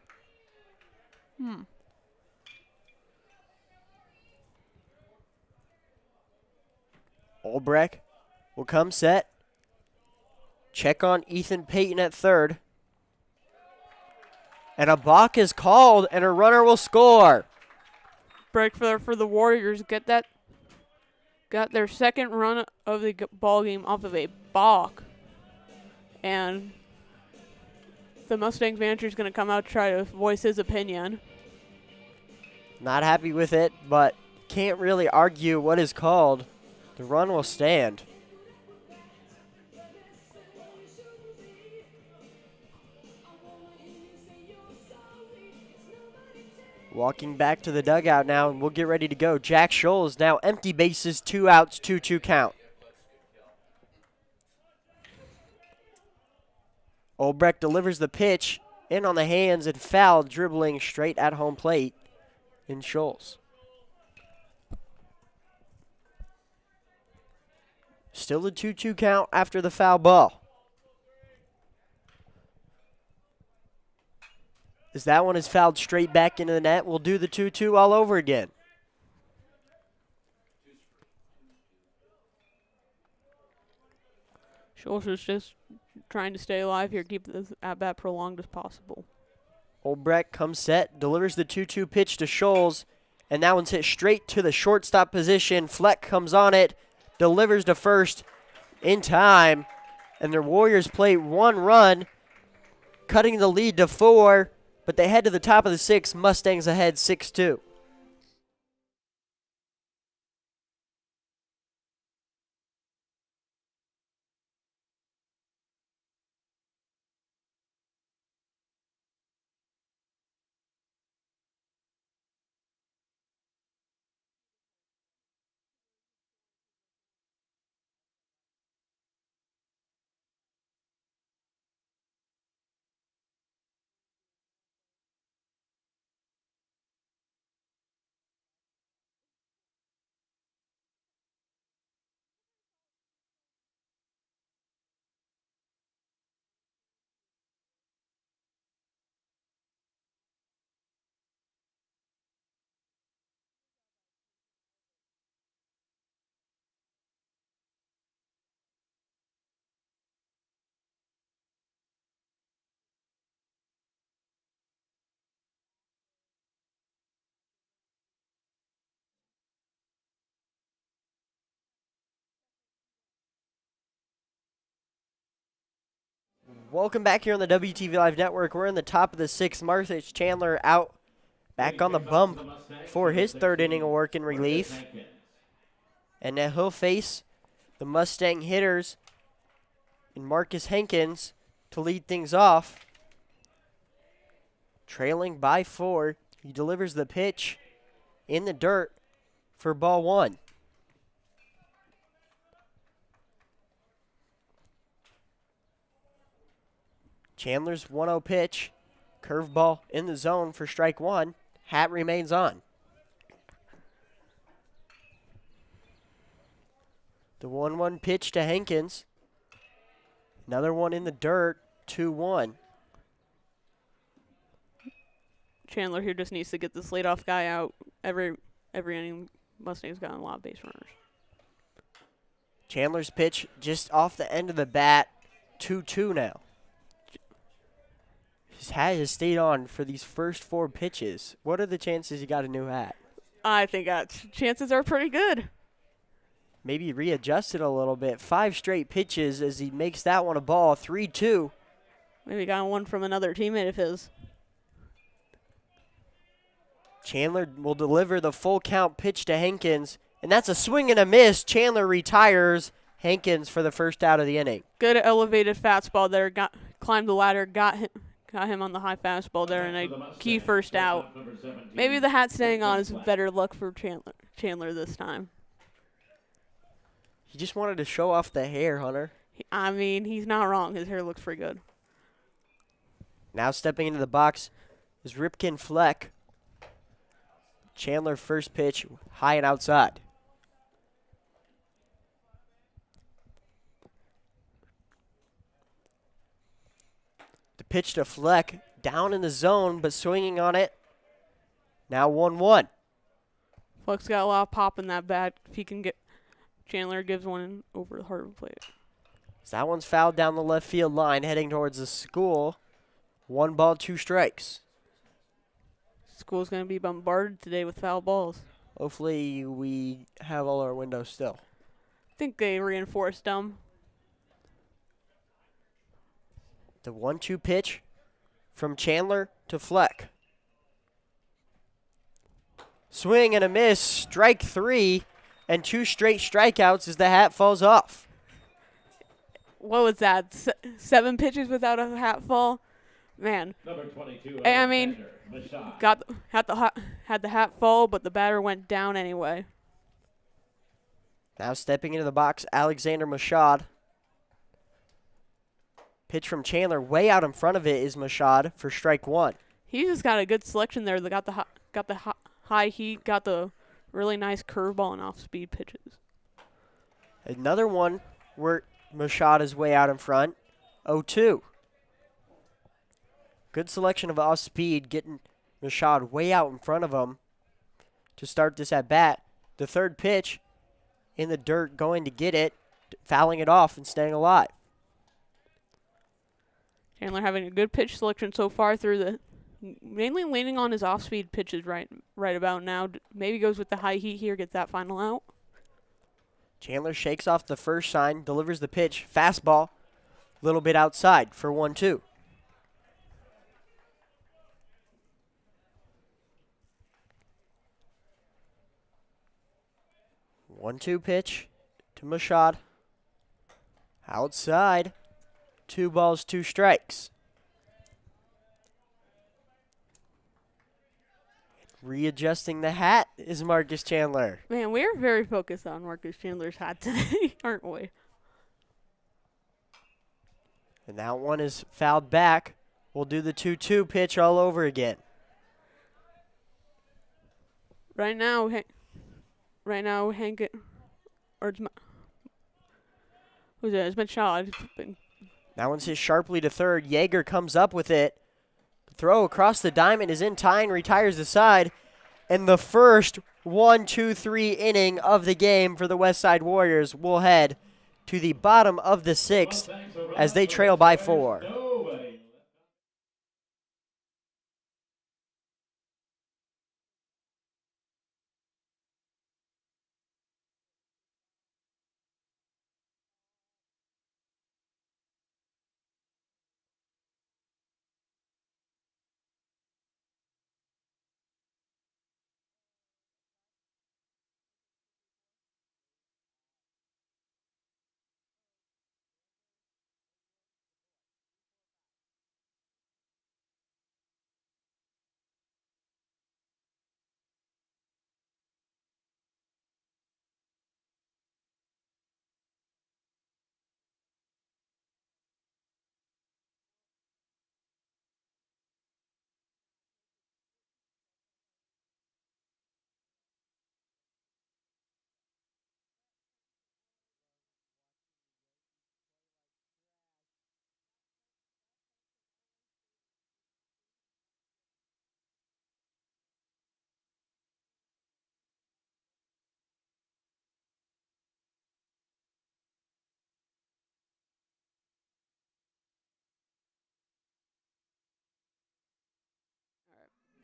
Olbrecht will come set. Check on Ethan Payton at third. And a balk is called, and a runner will score. Break for the Warriors. Got their second run of the ball game off of a balk. And the Mustangs manager is going to come out to try to voice his opinion. Not happy with it, but can't really argue what is called. The run will stand. Walking back to the dugout now, and we'll get ready to go. Jack Scholes now empty bases, 2 outs, 2-2 count. Olbrecht delivers the pitch in on the hands and foul, dribbling straight at home plate in Scholes. Still a 2-2 count after the foul ball. As that one is fouled straight back into the net, we'll do the 2-2 all over again. Scholes is just trying to stay alive here, keep this at-bat prolonged as possible. Olbrecht comes set, delivers the 2-2 pitch to Scholes, and that one's hit straight to the shortstop position. Fleck comes on it, delivers to first in time, and the Warriors play 1 run, cutting the lead to 4, but they head to the top of the 6th. Mustangs ahead 6-2. Welcome back here on the WTV Live Network. We're in the top of the 6th. Marthich Chandler out back on the bump for his 3rd inning of work in relief. And now he'll face the Mustang hitters and Marcus Hankins to lead things off. Trailing by 4. He delivers the pitch in the dirt for ball 1. Chandler's 1-0 pitch. Curveball in the zone for strike 1. Hat remains on. The 1-1 pitch to Hankins. Another one in the dirt, 2-1. Chandler here just needs to get this leadoff guy out. Every inning, Mustang's gotten a lot of base runners. Chandler's pitch just off the end of the bat, 2-2 now. His hat has stayed on for these first 4 pitches. What are the chances he got a new hat? I think chances are pretty good. Maybe readjust it a little bit. 5 straight pitches as he makes that one a ball, 3-2. Maybe got one from another teammate of his. Chandler will deliver the full count pitch to Hankins, and that's a swing and a miss. Chandler retires Hankins for the first out of the inning. Good elevated fastball there. Climbed the ladder, got him on the high fastball there, and a key first out. Maybe the hat staying on is better luck for Chandler this time. He just wanted to show off the hair, Hunter. I mean, he's not wrong. His hair looks pretty good. Now stepping into the box is Ripken Fleck. Chandler first pitch, high and outside. The pitch to Fleck, down in the zone, but swinging on it. Now 1-1. Fleck's got a lot of pop in that bat. If he can Chandler gives one over the hard plate. So that one's fouled down the left field line, heading towards the school. 1 ball, 2 strikes. School's going to be bombarded today with foul balls. Hopefully we have all our windows still. I think they reinforced them. The 1-2 pitch from Chandler to Fleck. Swing and a miss, strike 3, and 2 straight strikeouts as the hat falls off. What was that? 7 pitches without a hat fall? Man. Number 22. I mean, had the hat fall, but the batter went down anyway. Now stepping into the box, Alexander Machad. Pitch from Chandler, way out in front of it is Machad for strike 1. He just got a good selection there. They got the high heat, got the really nice curveball and off-speed pitches. Another one where Machad is way out in front, 0-2. Good selection of off-speed, getting Machad way out in front of him to start this at-bat. The third pitch in the dirt, going to get it, fouling it off and staying alive. Chandler having a good pitch selection so far through the, mainly leaning on his off-speed pitches right about now. Maybe goes with the high heat here, gets that final out. Chandler shakes off the first sign, delivers the pitch, fastball, a little bit outside for 1-2. One-two pitch to Machad. Outside. 2 balls, 2 strikes. Readjusting the hat is Marcus Chandler. Man, we are very focused on Marcus Chandler's hat today, aren't we? And that one is fouled back. We'll do the 2-2 pitch all over again. Right now, Hank, or it's Machad. That one's hit sharply to third. Yeager comes up with it. Throw across the diamond is in time, retires the side. And the first 1-2-3 inning of the game for the Westside Warriors will head to the bottom of the 6th as they trail by 4.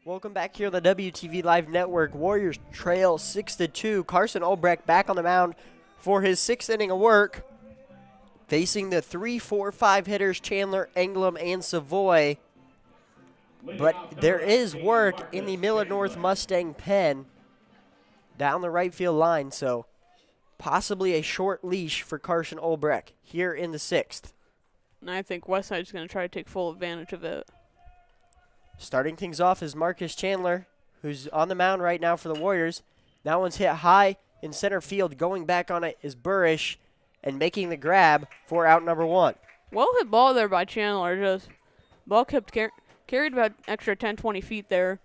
Welcome back here on the WTV Live Network. Warriors trail 6-2. Carson Olbrecht back on the mound for his 6th inning of work, facing the 3-4-5 hitters Chandler, Englum, and Savoy. But there is work in the Millard North Mustang pen down the right field line, so possibly a short leash for Carson Olbrecht here in the 6th. And I think Westside's going to try to take full advantage of it. Starting things off is Marcus Chandler, who's on the mound right now for the Warriors. That one's hit high in center field. Going back on it is Burrish and making the grab for out number 1. Well hit ball there by Chandler. Just ball kept carried about extra 10-20 feet there,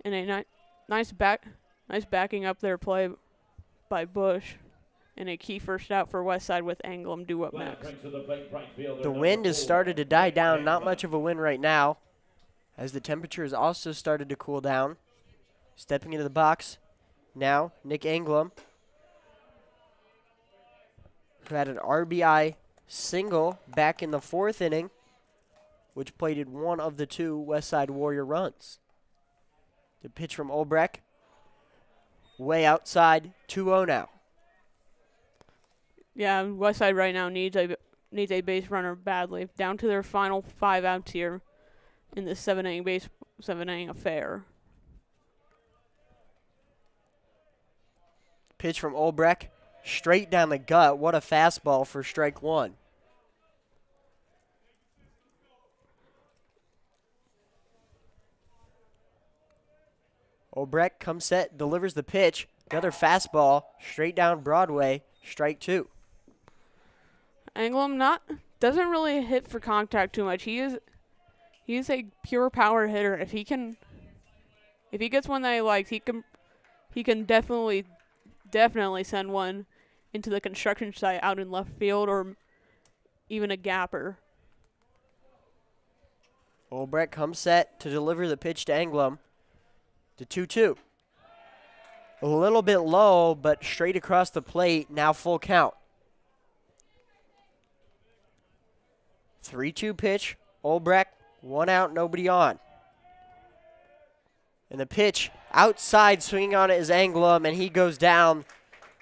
and a nice backing up there play by Bush, and a key first out for Westside with Englum due up next. The wind has started to die down. Not much of a wind right now, as the temperature has also started to cool down. Stepping into the box now, Nick Englum. who had an RBI single back in the 4th inning, which plated one of the 2 Westside Warrior runs. The pitch from Olbrecht, way outside, 2-0 now. Yeah, Westside right now needs a base runner badly. Down to their final 5 outs here in this 7-inning affair. Pitch from Olbrecht, straight down the gut. What a fastball for strike 1. Olbrecht comes set, delivers the pitch. Another fastball, straight down Broadway, strike 2. Anglum doesn't really hit for contact too much. He is a pure power hitter. If he gets one that he likes, he can definitely send one into the construction site out in left field or even a gapper. Olbrecht comes set to deliver the pitch to Anglum. The 2-2. A little bit low, but straight across the plate, now full count. 3-2 pitch, Olbrecht, 1 out, nobody on. And the pitch outside, swinging on it is Anglum, and he goes down.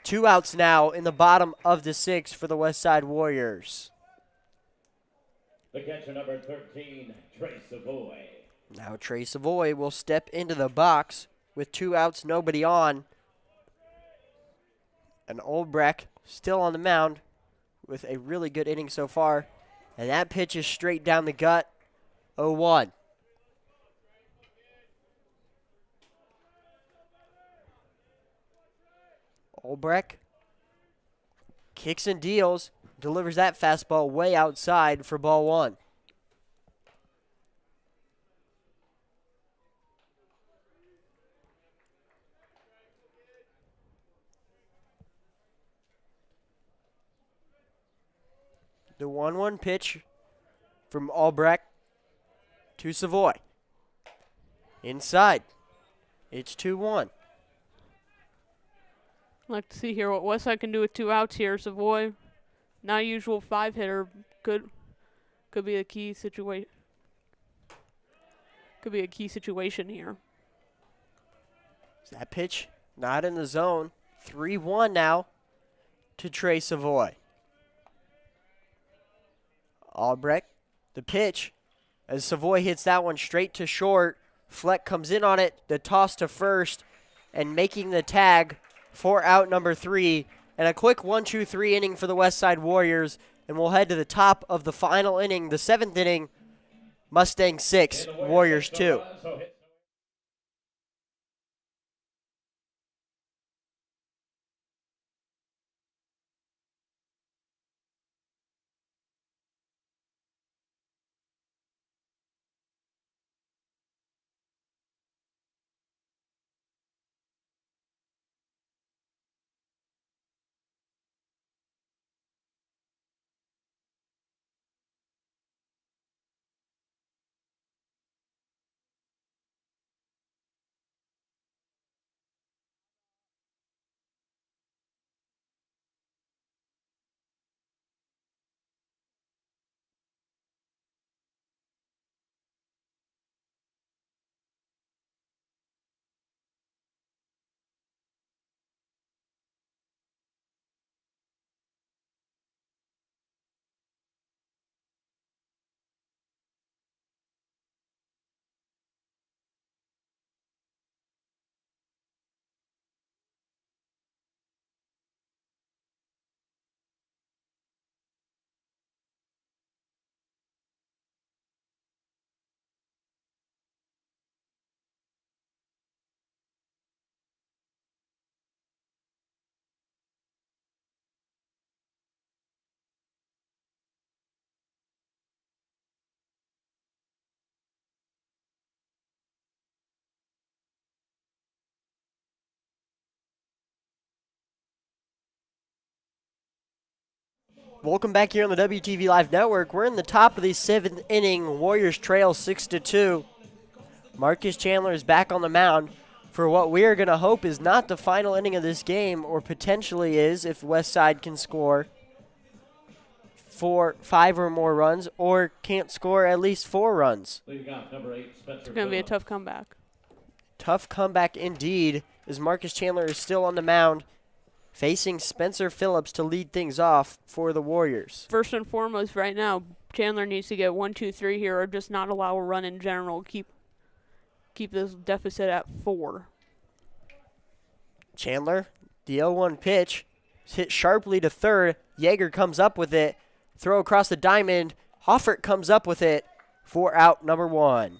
2 outs now in the bottom of the 6th for the Westside Warriors. The catcher number 13, Trey Savoy. Now Trey Savoy will step into the box with 2 outs, nobody on. And Olbrecht still on the mound with a really good inning so far. And that pitch is straight down the gut, 0-1. Olbrecht kicks and deals, delivers that fastball way outside for ball 1. The 1-1 pitch from Olbrecht to Savoy. Inside. It's 2-1. I'd like to see here what Westside can do with 2 outs here. Savoy, not usual 5-hitter, could be a key situation. Could be a key situation here. That pitch not in the zone. 3-1 now to Trey Savoy. Olbrecht, the pitch, as Savoy hits that one straight to short. Fleck comes in on it, the toss to first, and making the tag for out number 3. And a quick 1-2-3 inning for the Westside Warriors, and we'll head to the top of the final inning, the 7th inning. Mustang 6, Warriors 2. Welcome back here on the WTV Live Network. We're in the top of the 7th inning. Warriors trail 6-2. Marcus Chandler is back on the mound for what we are going to hope is not the final inning of this game, or potentially is if Westside can score. 5 or more runs or can't score at least 4 runs. It's going to be a tough comeback. Tough comeback indeed, as Marcus Chandler is still on the mound, facing Spencer Phillips to lead things off for the Warriors. First and foremost, right now, Chandler needs to get 1, 2, 3 here, or just not allow a run in general. Keep this deficit at 4. Chandler, the 0-1 pitch, is hit sharply to third. Yeager comes up with it. Throw across the diamond. Hoffert comes up with it for out number 1.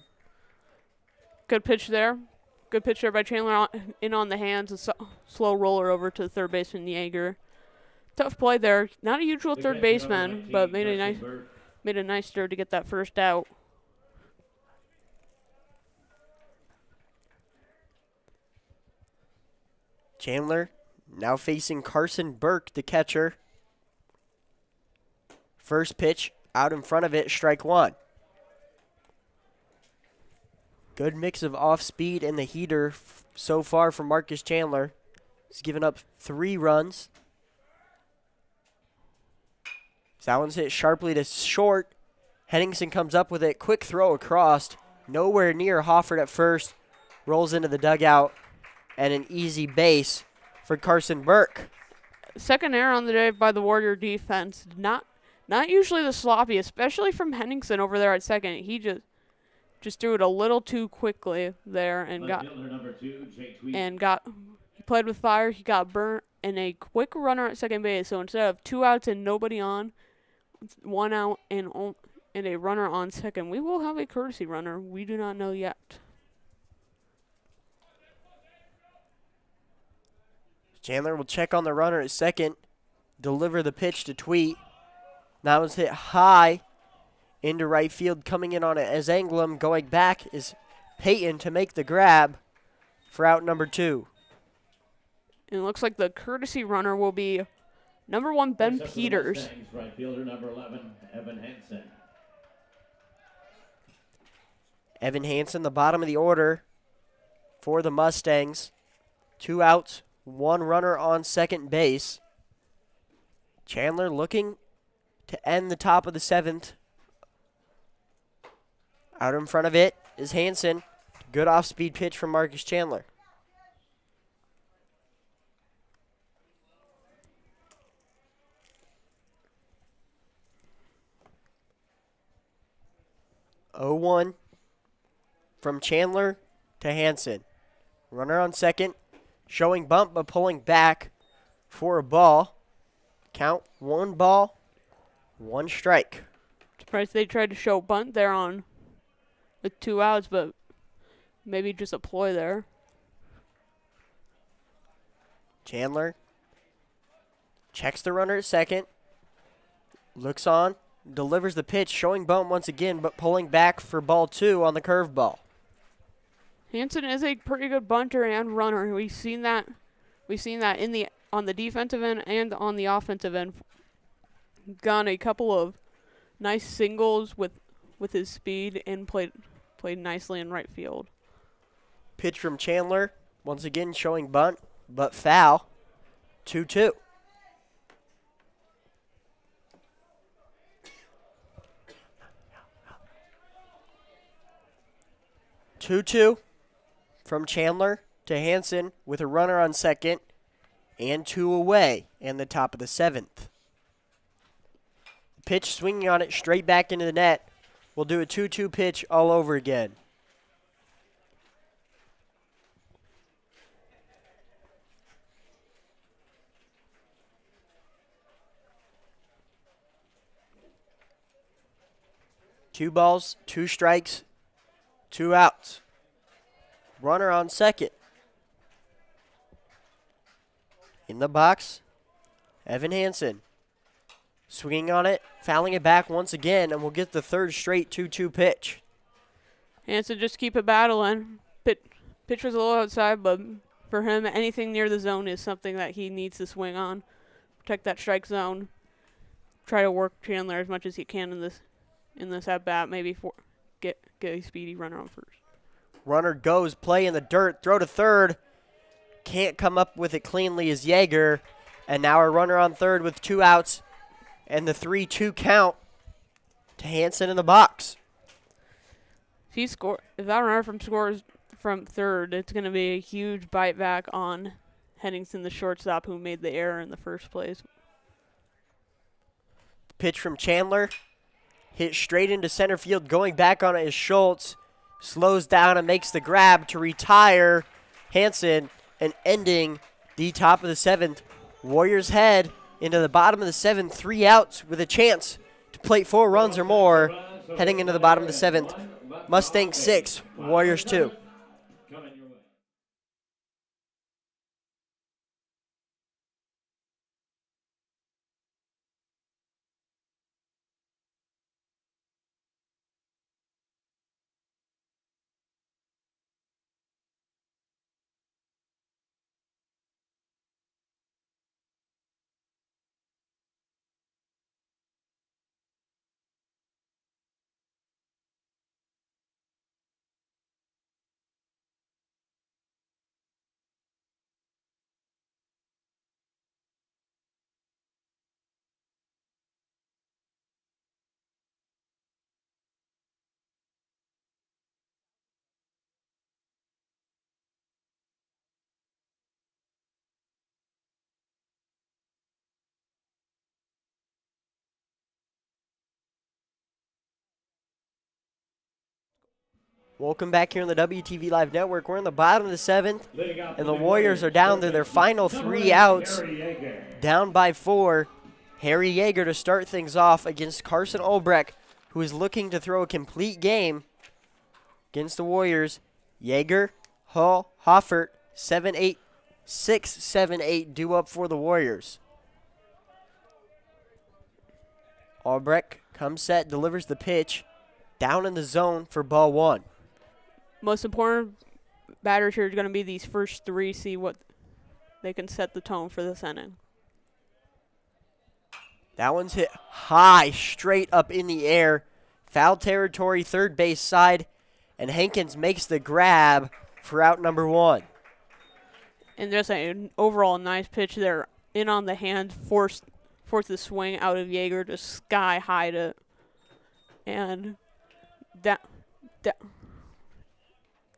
Good pitch there. Good pitch there by Chandler in on the hands. A slow roller over to third baseman Yeager. Tough play there. Not a usual third baseman, but made a nice throw to get that first out. Chandler now facing Carson Burke, the catcher. First pitch out in front of it, strike 1. Good mix of off speed and the heater so far from Marcus Chandler. He's given up 3 runs. That one's hit sharply to short. Henningsen comes up with it. Quick throw across. Nowhere near Hoffert at first. Rolls into the dugout. And an easy base for Carson Burke. Second error on the day by the Warrior defense. Not usually the sloppy, especially from Henningsen over there at second. He just threw it a little too quickly there and he played with fire. He got burnt and a quick runner at second base. So instead of 2 outs and nobody on, 1 out and a runner on second, we will have a courtesy runner. We do not know yet. Chandler will check on the runner at second, deliver the pitch to Tweet. That was hit high into right field. Coming in on it as Anglem. Going back is Peyton to make the grab for out number 2. And it looks like the courtesy runner will be number 1, Ben Peters. Right fielder number 11, Evan Hansen. Evan Hansen, the bottom of the order for the Mustangs. 2 outs, 1 runner on second base. Chandler looking to end the top of the 7th. Out in front of it is Hansen. Good off-speed pitch from Marcus Chandler. Oh, 1 from Chandler to Hansen. Runner on second, showing bump but pulling back for a ball. Count 1 ball, 1 strike. Surprised they tried to show bunt there on with 2 outs, but maybe just a ploy there. Chandler checks the runner at second, looks on, delivers the pitch, showing bunt once again, but pulling back for ball 2 on the curveball. Hansen is a pretty good bunter and runner. We've seen that on the defensive end and on the offensive end. Gone a couple of nice singles with his speed and played nicely in right field. Pitch from Chandler, once again showing bunt, but foul. 2-2. From Chandler to Hansen with a runner on second and 2 away in the top of the 7th. Pitch swinging on it straight back into the net. We'll do a 2-2 pitch all over again. Two balls, 2 strikes, 2 outs. Runner on second. In the box, Evan Hansen. Swinging on it, fouling it back once again, and we'll get the 3rd straight 2-2 pitch. Hansen just keep it battling. Pitch was a little outside, but for him, anything near the zone is something that he needs to swing on. Protect that strike zone. Try to work Chandler as much as he can in this at bat. Maybe get a speedy runner on first. Runner goes, play in the dirt, throw to third. Can't come up with it cleanly as Yeager. And now a runner on third with 2 outs. And the 3-2 count to Hansen in the box. If Valderrama scores from third, it's going to be a huge bite back on Henningsen, the shortstop, who made the error in the first place. Pitch from Chandler. Hit straight into center field. Going back on it is Schultz. Slows down and makes the grab to retire Hansen, and ending the top of the 7th. Warriors head into the bottom of the 7th, 3 outs with a chance to plate 4 runs or more. Heading into the bottom of the 7th. Mustangs 6, Warriors 2. Welcome back here on the WTV Live Network. We're in the bottom of the 7th, and the Warriors are down to their final 3 outs, down by 4. Harry Yeager to start things off against Carson Olbrecht, who is looking to throw a complete game against the Warriors. Yeager, Hall, Hoffert, 7-8, 6-7-8 due up for the Warriors. Olbrecht comes set, delivers the pitch, down in the zone for ball 1. Most important batters here are going to be these first 3, see what they can set the tone for this inning. That one's hit high, straight up in the air. Foul territory, third base side, and Hankins makes the grab for out number 1. And just an overall nice pitch there. In on the hand, forced the swing out of Yeager to sky high to, and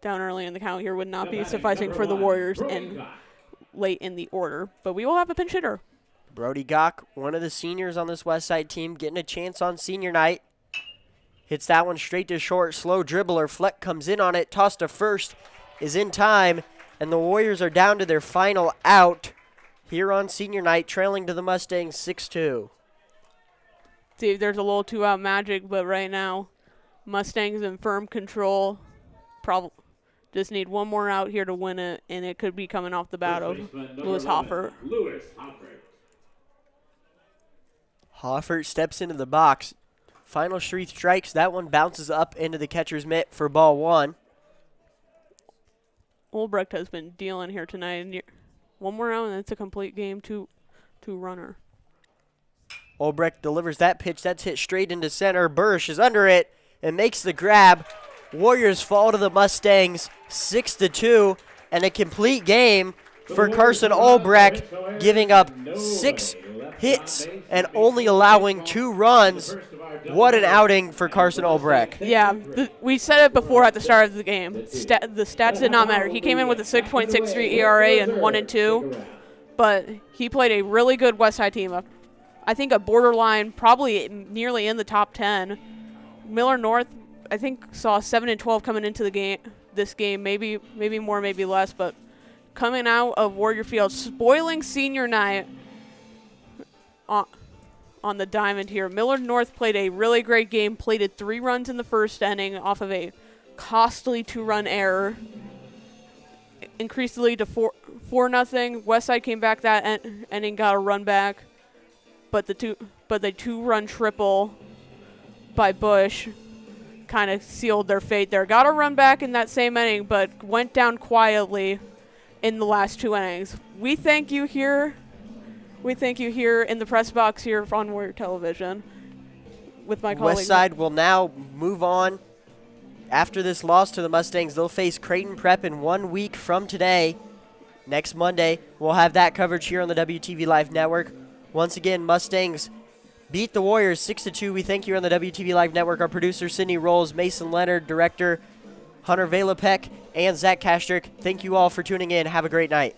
down early in the count here would not be sufficing for the Warriors and late in the order. But we will have a pinch hitter. Brody Gock, one of the seniors on this Westside team, getting a chance on senior night. Hits that one straight to short, slow dribbler. Fleck comes in on it, tossed to first, is in time, and the Warriors are down to their final out here on senior night, trailing to the Mustangs 6-2. See, there's a little 2-out magic, but right now, Mustangs in firm control. Probably just need one more out here to win it, and it could be coming off the bat of Lewis Hoffert. Hoffert steps into the box. Final 3 strikes. That one bounces up into the catcher's mitt for ball 1. Olbrecht has been dealing here tonight. And one more out, and it's a complete game, two-runner. Olbrecht delivers that pitch. That's hit straight into center. Burrish is under it and makes the grab. Warriors fall to the Mustangs 6-2, and a complete game for Carson Olbrecht, giving up 6 hits and only allowing 2 runs. What an outing for Carson Olbrecht. Yeah, we said it before at the start of the game. The stats did not matter. He came in with a 6.63 ERA and 1-2, but he played a really good Westside team. I think a borderline, probably nearly in the top 10. Millard North, I think, saw 7-12 coming into the game. This game, maybe more, maybe less, but coming out of Warrior Field, spoiling senior night on the diamond here. Millard North played a really great game, plated 3 runs in the first inning off of a costly 2-run error. Increased the lead to 4-0. Westside came back that inning, got a run back, but the 2-run triple by Bush kind of sealed their fate there. Got a run back in that same inning, but went down quietly in the last 2 innings. We thank you here. We thank you here in the press box here on Warrior Television with my colleague. Westside will now move on. After this loss to the Mustangs, they'll face Creighton Prep in 1 week from today. Next Monday, we'll have that coverage here on the WTV Live Network. Once again, Mustangs beat the Warriors 6-2. We thank you on the WTV Live Network. Our producer, Sydney Rolls, Mason Leonard, director, Hunter Valapek, and Zach Kastrick. Thank you all for tuning in. Have a great night.